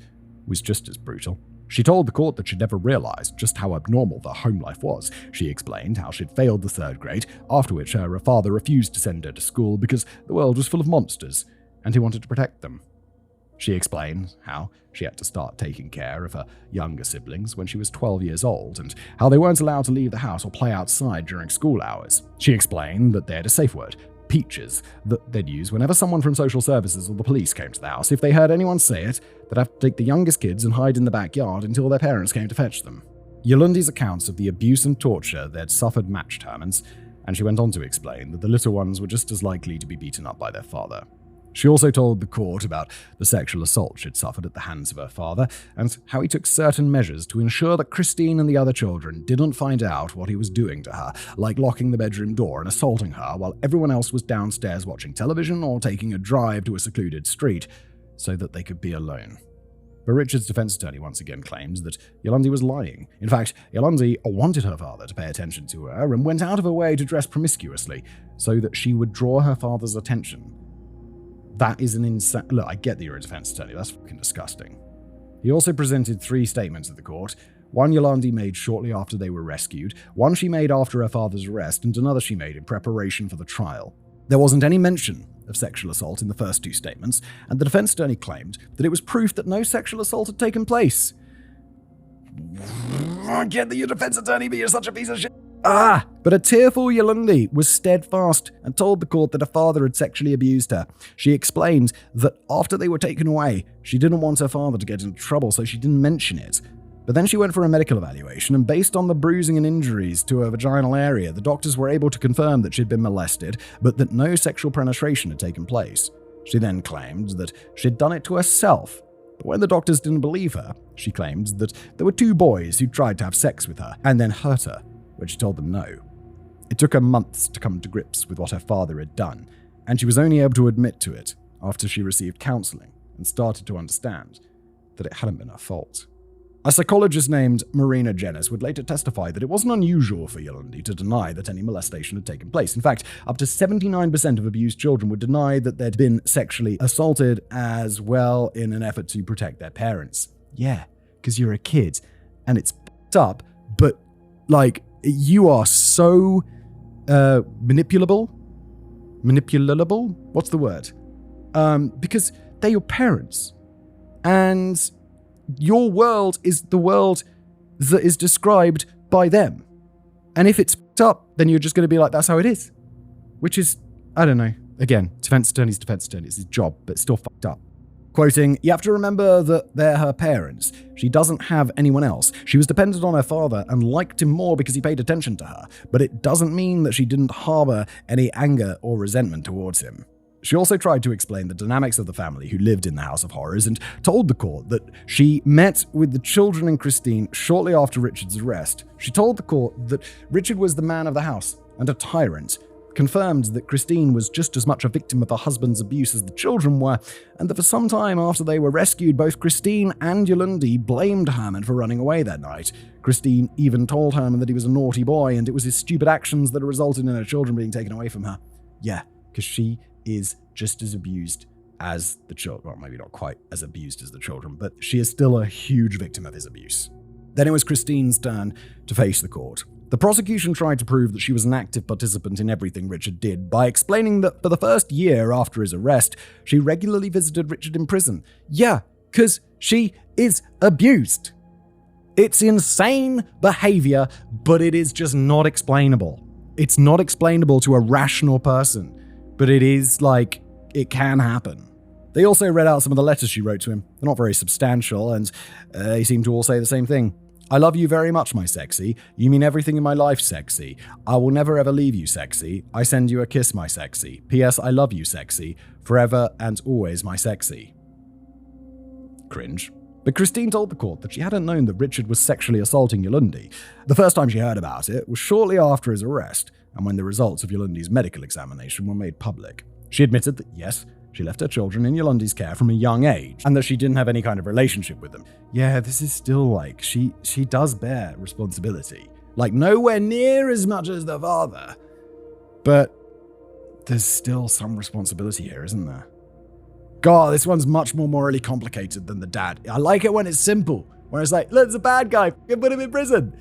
was just as brutal. She told the court that she'd never realized just how abnormal the home life was. She explained how she'd failed the 3rd grade, after which her father refused to send her to school because the world was full of monsters, and he wanted to protect them. She explained how she had to start taking care of her younger siblings when she was 12 years old, and how they weren't allowed to leave the house or play outside during school hours. She explained that they had a safe word, peaches that they'd use whenever someone from social services or the police came to the house. If they heard anyone say it, they'd have to take the youngest kids and hide in the backyard until their parents came to fetch them. Yolandi's accounts of the abuse and torture they'd suffered matched Herman's, and she went on to explain that the little ones were just as likely to be beaten up by their father. She also told the court about the sexual assault she'd suffered at the hands of her father, and how he took certain measures to ensure that Christine and the other children didn't find out what he was doing to her, like locking the bedroom door and assaulting her while everyone else was downstairs watching television or taking a drive to a secluded street so that they could be alone. But Richard's defense attorney once again claims that Yolandi was lying. In fact, Yolandi wanted her father to pay attention to her and went out of her way to dress promiscuously so that she would draw her father's attention. That is an insane... Look, I get that you're a defense attorney. That's fucking disgusting. He also presented 3 statements at the court. One Yolandi made shortly after they were rescued, one she made after her father's arrest, and another she made in preparation for the trial. There wasn't any mention of sexual assault in the first 2 statements, and the defense attorney claimed that it was proof that no sexual assault had taken place. I get that you're a defense attorney, but you're such a piece of shit. But a tearful Yolandi was steadfast and told the court that her father had sexually abused her. She explained that after they were taken away, she didn't want her father to get into trouble, so she didn't mention it. But then she went for a medical evaluation, and based on the bruising and injuries to her vaginal area, the doctors were able to confirm that she'd been molested, but that no sexual penetration had taken place. She then claimed that she'd done it to herself. But when the doctors didn't believe her, she claimed that there were 2 boys who tried to have sex with her and then hurt her, when she told them no. It took her months to come to grips with what her father had done, and she was only able to admit to it after she received counseling and started to understand that it hadn't been her fault. A psychologist named Marina Jennis would later testify that it wasn't unusual for Yolandi to deny that any molestation had taken place. In fact, up to 79% of abused children would deny that they'd been sexually assaulted as well in an effort to protect their parents. Yeah, because you're a kid, and it's f***ed up, but, like, you are so manipulable? What's the word? Because they're your parents. And your world is the world that is described by them. And if it's f***ed up, then you're just going to be like, that's how it is. Which is, I don't know. Again, defense attorney. It's his job, but it's still f***ed up. Quoting, "You have to remember that they're her parents. She doesn't have anyone else. She was dependent on her father and liked him more because he paid attention to her, but it doesn't mean that she didn't harbor any anger or resentment towards him." She also tried to explain the dynamics of the family who lived in the House of Horrors and told the court that she met with the children and Christine shortly after Richard's arrest. She told the court that Richard was the man of the house and a tyrant, confirmed that Christine was just as much a victim of her husband's abuse as the children were, and that for some time after they were rescued, both Christine and Yolandi blamed Herman for running away that night. Christine even told Herman that he was a naughty boy and it was his stupid actions that resulted in her children being taken away from her. Yeah, because she is just as abused as the children. Well, maybe not quite as abused as the children, but she is still a huge victim of his abuse. Then it was Christine's turn to face the court. The prosecution tried to prove that she was an active participant in everything Richard did by explaining that for the first year after his arrest, she regularly visited Richard in prison. Yeah, because she is abused. It's insane behavior, but it is just not explainable. It's not explainable to a rational person, but it is like, it can happen. They also read out some of the letters she wrote to him. They're not very substantial, and they seem to all say the same thing. "I love you very much, my sexy. You mean everything in my life, sexy. I will never ever leave you, sexy. I send you a kiss, my sexy. P.S. I love you, sexy. Forever and always, my sexy." Cringe. But Christine told the court that she hadn't known that Richard was sexually assaulting Yolandi. The first time she heard about it was shortly after his arrest, and when the results of Yolandi's medical examination were made public. She admitted that, yes, she left her children in Yolandi's care from a young age, and that she didn't have any kind of relationship with them. Yeah, this is still like, she does bear responsibility. Like, nowhere near as much as the father. But there's still some responsibility here, isn't there? God, this one's much more morally complicated than the dad. I like it when it's simple. When it's like, look, it's a bad guy, put him in prison.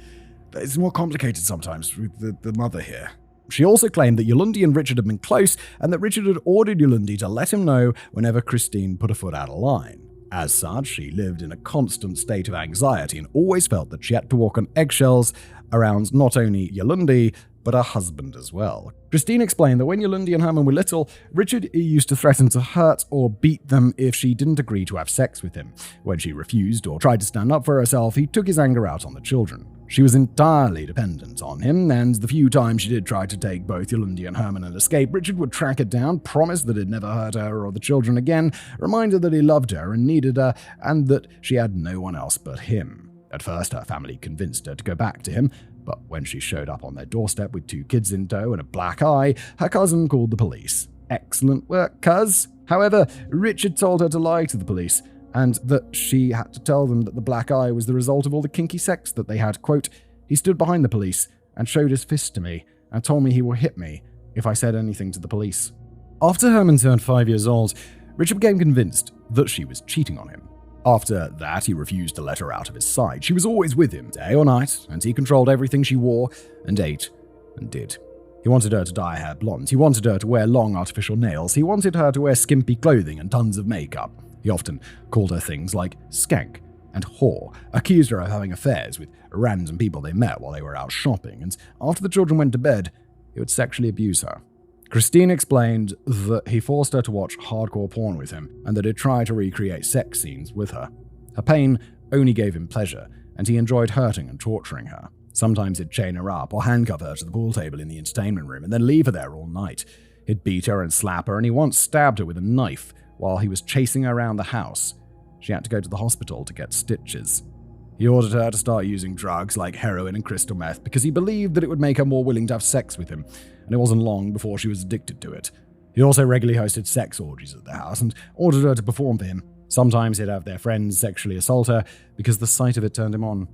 But it's more complicated sometimes with the mother here. She also claimed that Yolandi and Richard had been close, and that Richard had ordered Yolandi to let him know whenever Christine put a foot out of line. As such, she lived in a constant state of anxiety and always felt that she had to walk on eggshells around not only Yolandi, but a husband as well. Christine explained that when Yolandi and Herman were little, Richard used to threaten to hurt or beat them if she didn't agree to have sex with him. When she refused or tried to stand up for herself, he took his anger out on the children. She was entirely dependent on him, and the few times she did try to take both Yolandi and Herman and escape, Richard would track her down, promise that he'd never hurt her or the children again, remind her that he loved her and needed her, and that she had no one else but him. At first, her family convinced her to go back to him, but when she showed up on their doorstep with 2 kids in tow and a black eye, her cousin called the police. Excellent work, cuz. However, Richard told her to lie to the police, and that she had to tell them that the black eye was the result of all the kinky sex that they had. Quote, "He stood behind the police and showed his fist to me and told me he would hit me if I said anything to the police." After Herman turned 5 years old, Richard became convinced that she was cheating on him. After that, he refused to let her out of his sight. She was always with him, day or night, and he controlled everything she wore and ate and did. He wanted her to dye her hair blonde. He wanted her to wear long artificial nails. He wanted her to wear skimpy clothing and tons of makeup. He often called her things like skank and whore, accused her of having affairs with random people they met while they were out shopping, and after the children went to bed, he would sexually abuse her. Christine explained that he forced her to watch hardcore porn with him, and that he'd try to recreate sex scenes with her. Her pain only gave him pleasure, and he enjoyed hurting and torturing her. Sometimes he'd chain her up or handcuff her to the pool table in the entertainment room and then leave her there all night. He'd beat her and slap her, and he once stabbed her with a knife while he was chasing her around the house. She had to go to the hospital to get stitches. He ordered her to start using drugs like heroin and crystal meth because he believed that it would make her more willing to have sex with him, and it wasn't long before she was addicted to it. He also regularly hosted sex orgies at the house and ordered her to perform for him. Sometimes he'd have their friends sexually assault her because the sight of it turned him on,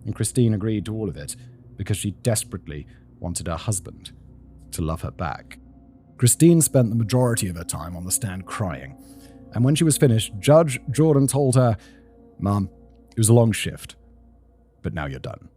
and Christine agreed to all of it because she desperately wanted her husband to love her back. Christine spent the majority of her time on the stand crying, and when she was finished, Judge Jordan told her, "Mom, it was a long shift, but now you're done."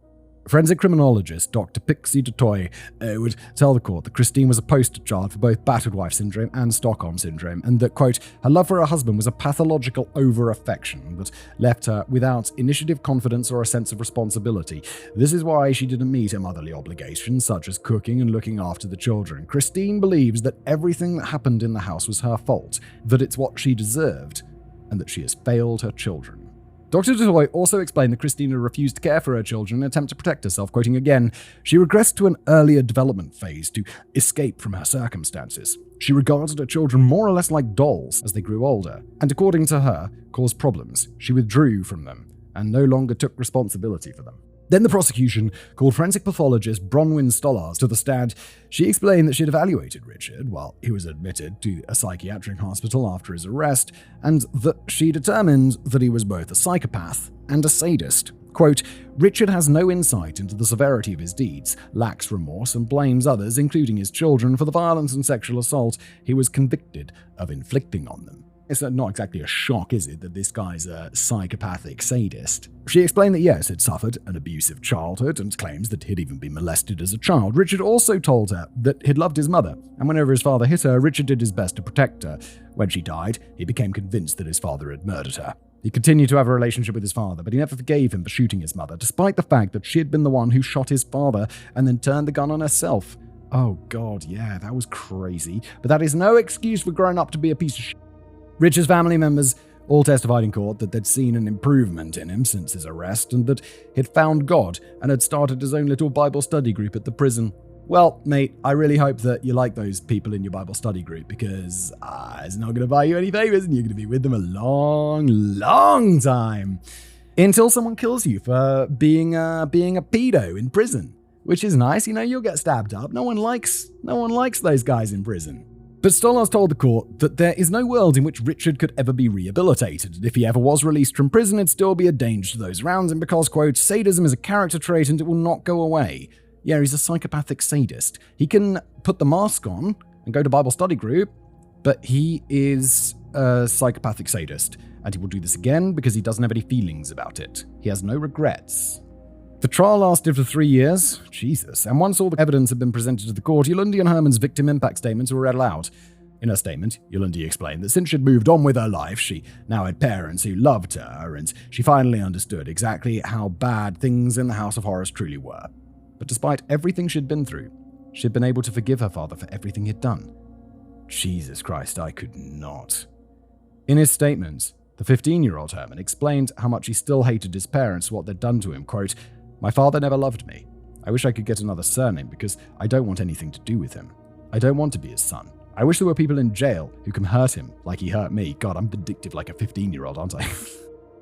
Forensic criminologist Dr. Pixie DeToy would tell the court that Christine was a poster child for both battered wife syndrome and Stockholm syndrome, and that, quote, her love for her husband was a pathological over-affection that left her without initiative, confidence, or a sense of responsibility. This is why she didn't meet her motherly obligations, such as cooking and looking after the children. Christine believes that everything that happened in the house was her fault, that it's what she deserved, and that she has failed her children. Dr. DeToy also explained that Christina refused to care for her children in an attempt to protect herself, quoting again, "She regressed to an earlier development phase to escape from her circumstances. She regarded her children more or less like dolls as they grew older, and according to her, caused problems. She withdrew from them and no longer took responsibility for them." Then the prosecution called forensic pathologist Bronwyn Stollars to the stand. She explained that she'd evaluated Richard while he was admitted to a psychiatric hospital after his arrest, and that she determined that he was both a psychopath and a sadist. Quote, "Richard has no insight into the severity of his deeds, lacks remorse, and blames others, including his children, for the violence and sexual assault he was convicted of inflicting on them." It's not exactly a shock, is it, that this guy's a psychopathic sadist? She explained that yes, he'd suffered an abusive childhood and claims that he'd even been molested as a child. Richard also told her that he'd loved his mother, and whenever his father hit her, Richard did his best to protect her. When she died, he became convinced that his father had murdered her. He continued to have a relationship with his father, but he never forgave him for shooting his mother, despite the fact that she had been the one who shot his father and then turned the gun on herself. Oh god, yeah, that was crazy. But that is no excuse for growing up to be a piece of shit. Richard's family members all testified in court that they'd seen an improvement in him since his arrest and that he'd found God and had started his own little Bible study group at the prison. Well, mate, I really hope that you like those people in your Bible study group because it's not going to buy you any favors and you're going to be with them a long, long time. Until someone kills you for being a pedo in prison, which is nice. You know, you'll get stabbed up. No one likes those guys in prison. But Stollars told the court that there is no world in which Richard could ever be rehabilitated, and if he ever was released from prison, it'd still be a danger to those around him because, quote, sadism is a character trait and it will not go away. Yeah, he's a psychopathic sadist. He can put the mask on and go to Bible study group, but he is a psychopathic sadist, and he will do this again because he doesn't have any feelings about it. He has no regrets. The trial lasted for 3 years, Jesus, and once all the evidence had been presented to the court, Yolandi and Herman's victim impact statements were read aloud. In her statement, Yolandi explained that since she'd moved on with her life, she now had parents who loved her, and she finally understood exactly how bad things in the House of Horrors truly were. But despite everything she'd been through, she'd been able to forgive her father for everything he'd done. Jesus Christ, I could not. In his statement, the 15-year-old Herman explained how much he still hated his parents for what they'd done to him. Quote, "My father never loved me. I wish I could get another surname because I don't want anything to do with him. I don't want to be his son. I wish there were people in jail who can hurt him like he hurt me. God, I'm vindictive like a 15-year-old, aren't I?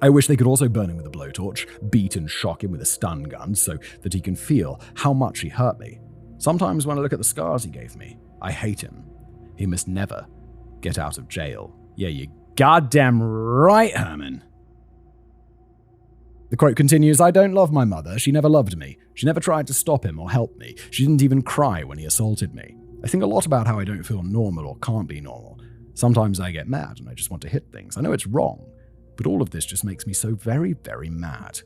I wish they could also burn him with a blowtorch, beat and shock him with a stun gun so that he can feel how much he hurt me. Sometimes when I look at the scars he gave me, I hate him. He must never get out of jail." Yeah, you goddamn right, Herman. The quote continues, "I don't love my mother. She never loved me. She never tried to stop him or help me. She didn't even cry when he assaulted me. I think a lot about how I don't feel normal or can't be normal. Sometimes I get mad and I just want to hit things. I know it's wrong, but all of this just makes me so very, very mad.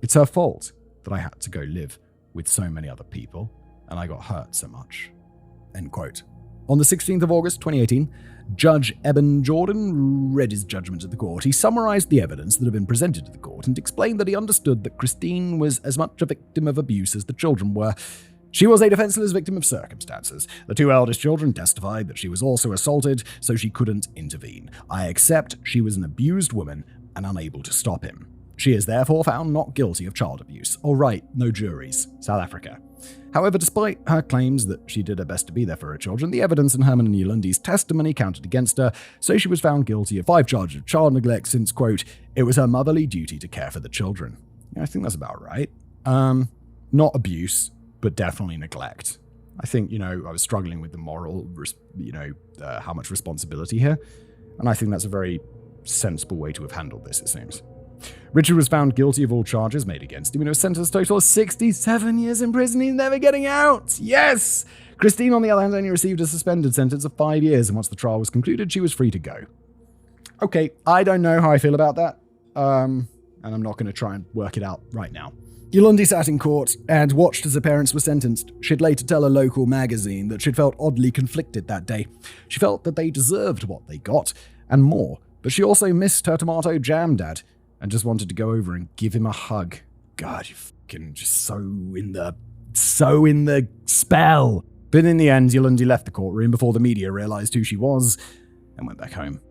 It's her fault that I had to go live with so many other people and I got hurt so much." End quote. On the 16th of August 2018, Judge Eben Jordan read his judgment at the court. He summarized the evidence that had been presented to the court and explained that he understood that Christine was as much a victim of abuse as the children were. She was a defenseless victim of circumstances. The two eldest children testified that she was also assaulted, so she couldn't intervene. I accept she was an abused woman and unable to stop him. She is therefore found not guilty of child abuse. All right, no juries. South Africa. However, despite her claims that she did her best to be there for her children, the evidence in Herman and Yolandi's testimony counted against her, so she was found guilty of 5 charges of child neglect since, quote, "it was her motherly duty to care for the children." Yeah, I think that's about right. Not abuse, but definitely neglect. I think, I was struggling with the moral, how much responsibility here, and I think that's a very sensible way to have handled this, it seems. Richard was found guilty of all charges made against him and was sentenced a total of 67 years in prison. He's never getting out. Yes! Christine, on the other hand, only received a suspended sentence of 5 years, and once the trial was concluded, she was free to go. Okay, I don't know how I feel about that, and I'm not going to try and work it out right now. Yolandi sat in court and watched as her parents were sentenced. She'd later tell a local magazine that she'd felt oddly conflicted that day. She felt that they deserved what they got, and more, but she also missed her tomato jam dad, and just wanted to go over and give him a hug. God, you fucking just so in the spell. But in the end, Yolandi left the courtroom before the media realized who she was and went back home.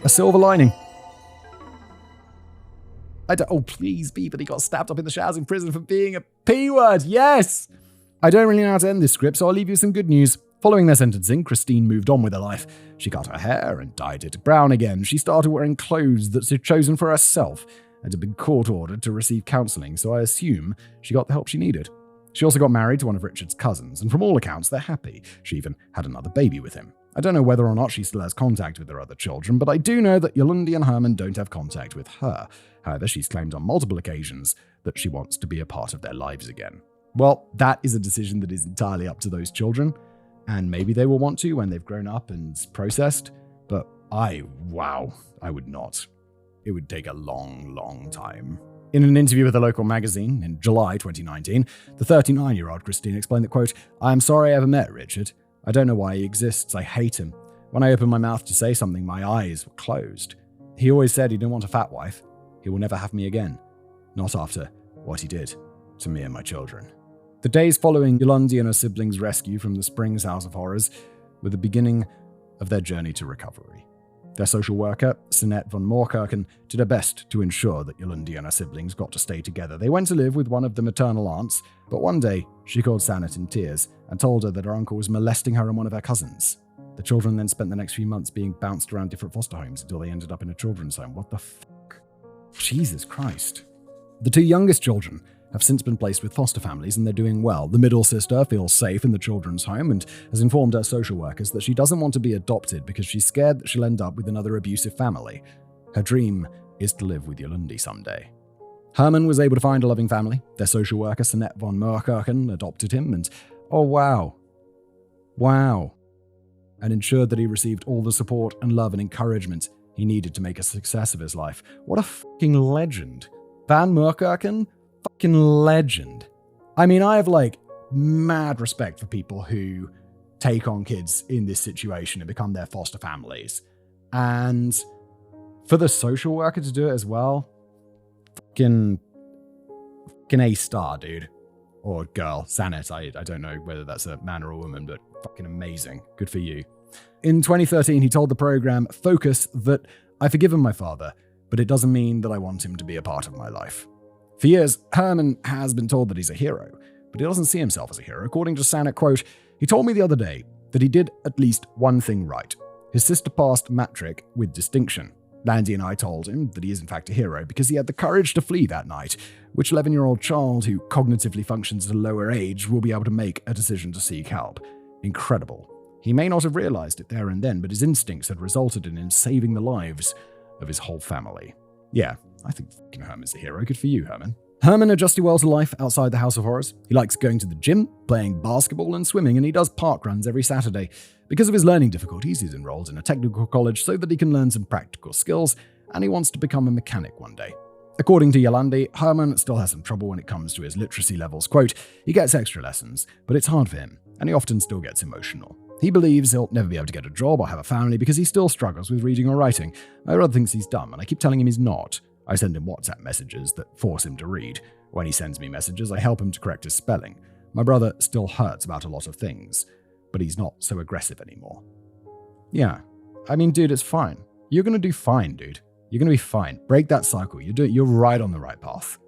A silver lining. Oh, please be that he got stabbed up in the showers in prison for being a P-word. Yes! I don't really know how to end this script, so I'll leave you some good news. Following their sentencing, Christine moved on with her life. She cut her hair and dyed it brown again. She started wearing clothes that she'd chosen for herself and had been court-ordered to receive counselling, so I assume she got the help she needed. She also got married to one of Richard's cousins, and from all accounts, they're happy. She even had another baby with him. I don't know whether or not she still has contact with her other children, but I do know that Yolandi and Herman don't have contact with her. However, she's claimed on multiple occasions that she wants to be a part of their lives again. Well, that is a decision that is entirely up to those children. And maybe they will want to when they've grown up and processed, but I would not. It would take a long, long time. In an interview with a local magazine in July 2019, the 39-year-old Christine explained that, quote, "I am sorry I ever met Richard. I don't know why he exists. I hate him. When I opened my mouth to say something, my eyes were closed. He always said he didn't want a fat wife. He will never have me again. Not after what he did to me and my children." The days following Yolandi and her siblings' rescue from the Springs House of Horrors were the beginning of their journey to recovery. Their social worker, Sinette von Moorkerken, did her best to ensure that Yolandi and her siblings got to stay together. They went to live with one of the maternal aunts, but one day she called Sinette in tears and told her that her uncle was molesting her and one of her cousins. The children then spent the next few months being bounced around different foster homes until they ended up in a children's home. What the fuck? Jesus Christ. The 2 youngest children have since been placed with foster families and they're doing well. The middle sister feels safe in the children's home and has informed her social workers that she doesn't want to be adopted because she's scared that she'll end up with another abusive family. Her dream is to live with Yolandi someday. Herman was able to find a loving family. Their social worker, Sinette von Moorkerken, adopted him and, oh wow, and ensured that he received all the support and love and encouragement he needed to make a success of his life. What a fucking legend. Van Moorkerken? Fucking legend. I mean, I have mad respect for people who take on kids in this situation and become their foster families. And for the social worker to do it as well, fucking A star, dude. or girl, Sanet. I don't know whether that's a man or a woman, but fucking amazing. Good for you. In 2013, he told the program Focus that I've forgiven my father, but it doesn't mean that I want him to be a part of my life. For years, Herman has been told that he's a hero, but he doesn't see himself as a hero. According to Sanet, quote, he told me the other day that he did at least one thing right. His sister passed matric with distinction. Landy and I told him that he is in fact a hero because he had the courage to flee that night, which 11-year-old child who cognitively functions at a lower age will be able to make a decision to seek help. Incredible. He may not have realized it there and then, but his instincts had resulted in him saving the lives of his whole family. Yeah, I think fucking Herman's a hero. Good for you, Herman. Herman adjusted well to life outside the House of Horrors. He likes going to the gym, playing basketball and swimming, and he does park runs every Saturday. Because of his learning difficulties, he's enrolled in a technical college so that he can learn some practical skills, and he wants to become a mechanic one day. According to Yolandi, Herman still has some trouble when it comes to his literacy levels. Quote, he gets extra lessons, but it's hard for him, and he often still gets emotional. He believes he'll never be able to get a job or have a family because he still struggles with reading or writing. My brother thinks he's dumb, and I keep telling him he's not. I send him WhatsApp messages that force him to read. When he sends me messages, I help him to correct his spelling. My brother still hurts about a lot of things, but he's not so aggressive anymore. Yeah, I mean, dude, it's fine. You're going to do fine, dude. You're going to be fine. Break that cycle. You're right on the right path.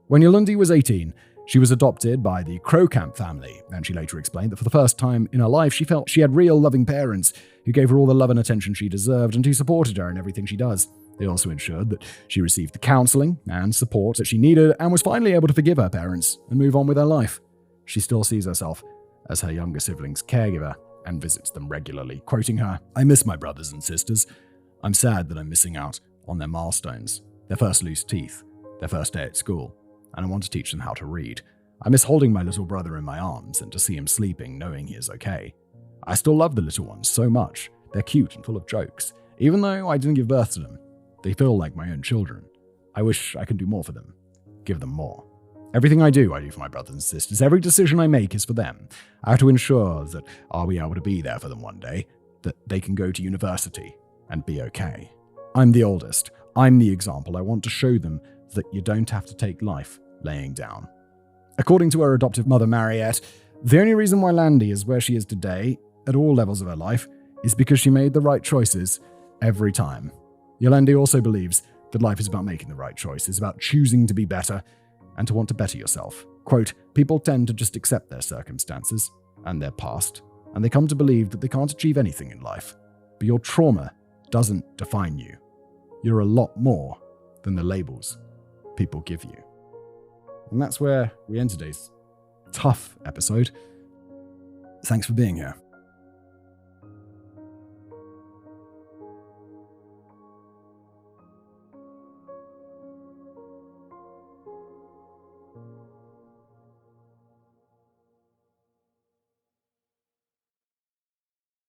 When Yolandi was 18, she was adopted by the Crocamp family, and she later explained that for the first time in her life, she felt she had real loving parents who gave her all the love and attention she deserved and who supported her in everything she does. They also ensured that she received the counseling and support that she needed and was finally able to forgive her parents and move on with her life. She still sees herself as her younger siblings' caregiver and visits them regularly, quoting her, I miss my brothers and sisters. I'm sad that I'm missing out on their milestones, their first loose teeth, their first day at school, and I want to teach them how to read. I miss holding my little brother in my arms and to see him sleeping knowing he is okay. I still love the little ones so much. They're cute and full of jokes. Even though I didn't give birth to them, they feel like my own children. I wish I could do more for them. Give them more. Everything I do for my brothers and sisters. Every decision I make is for them. I have to ensure that I'll be able to be there for them one day, that they can go to university and be okay. I'm the oldest. I'm the example. I want to show them that you don't have to take life laying down. According to her adoptive mother, Mariette, the only reason why Landy is where she is today, at all levels of her life, is because she made the right choices every time. Yolandi also believes that life is about making the right choices, about choosing to be better and to want to better yourself. Quote, people tend to just accept their circumstances and their past, and they come to believe that they can't achieve anything in life. But your trauma doesn't define you. You're a lot more than the labels people give you. And that's where we end today's tough episode. Thanks for being here.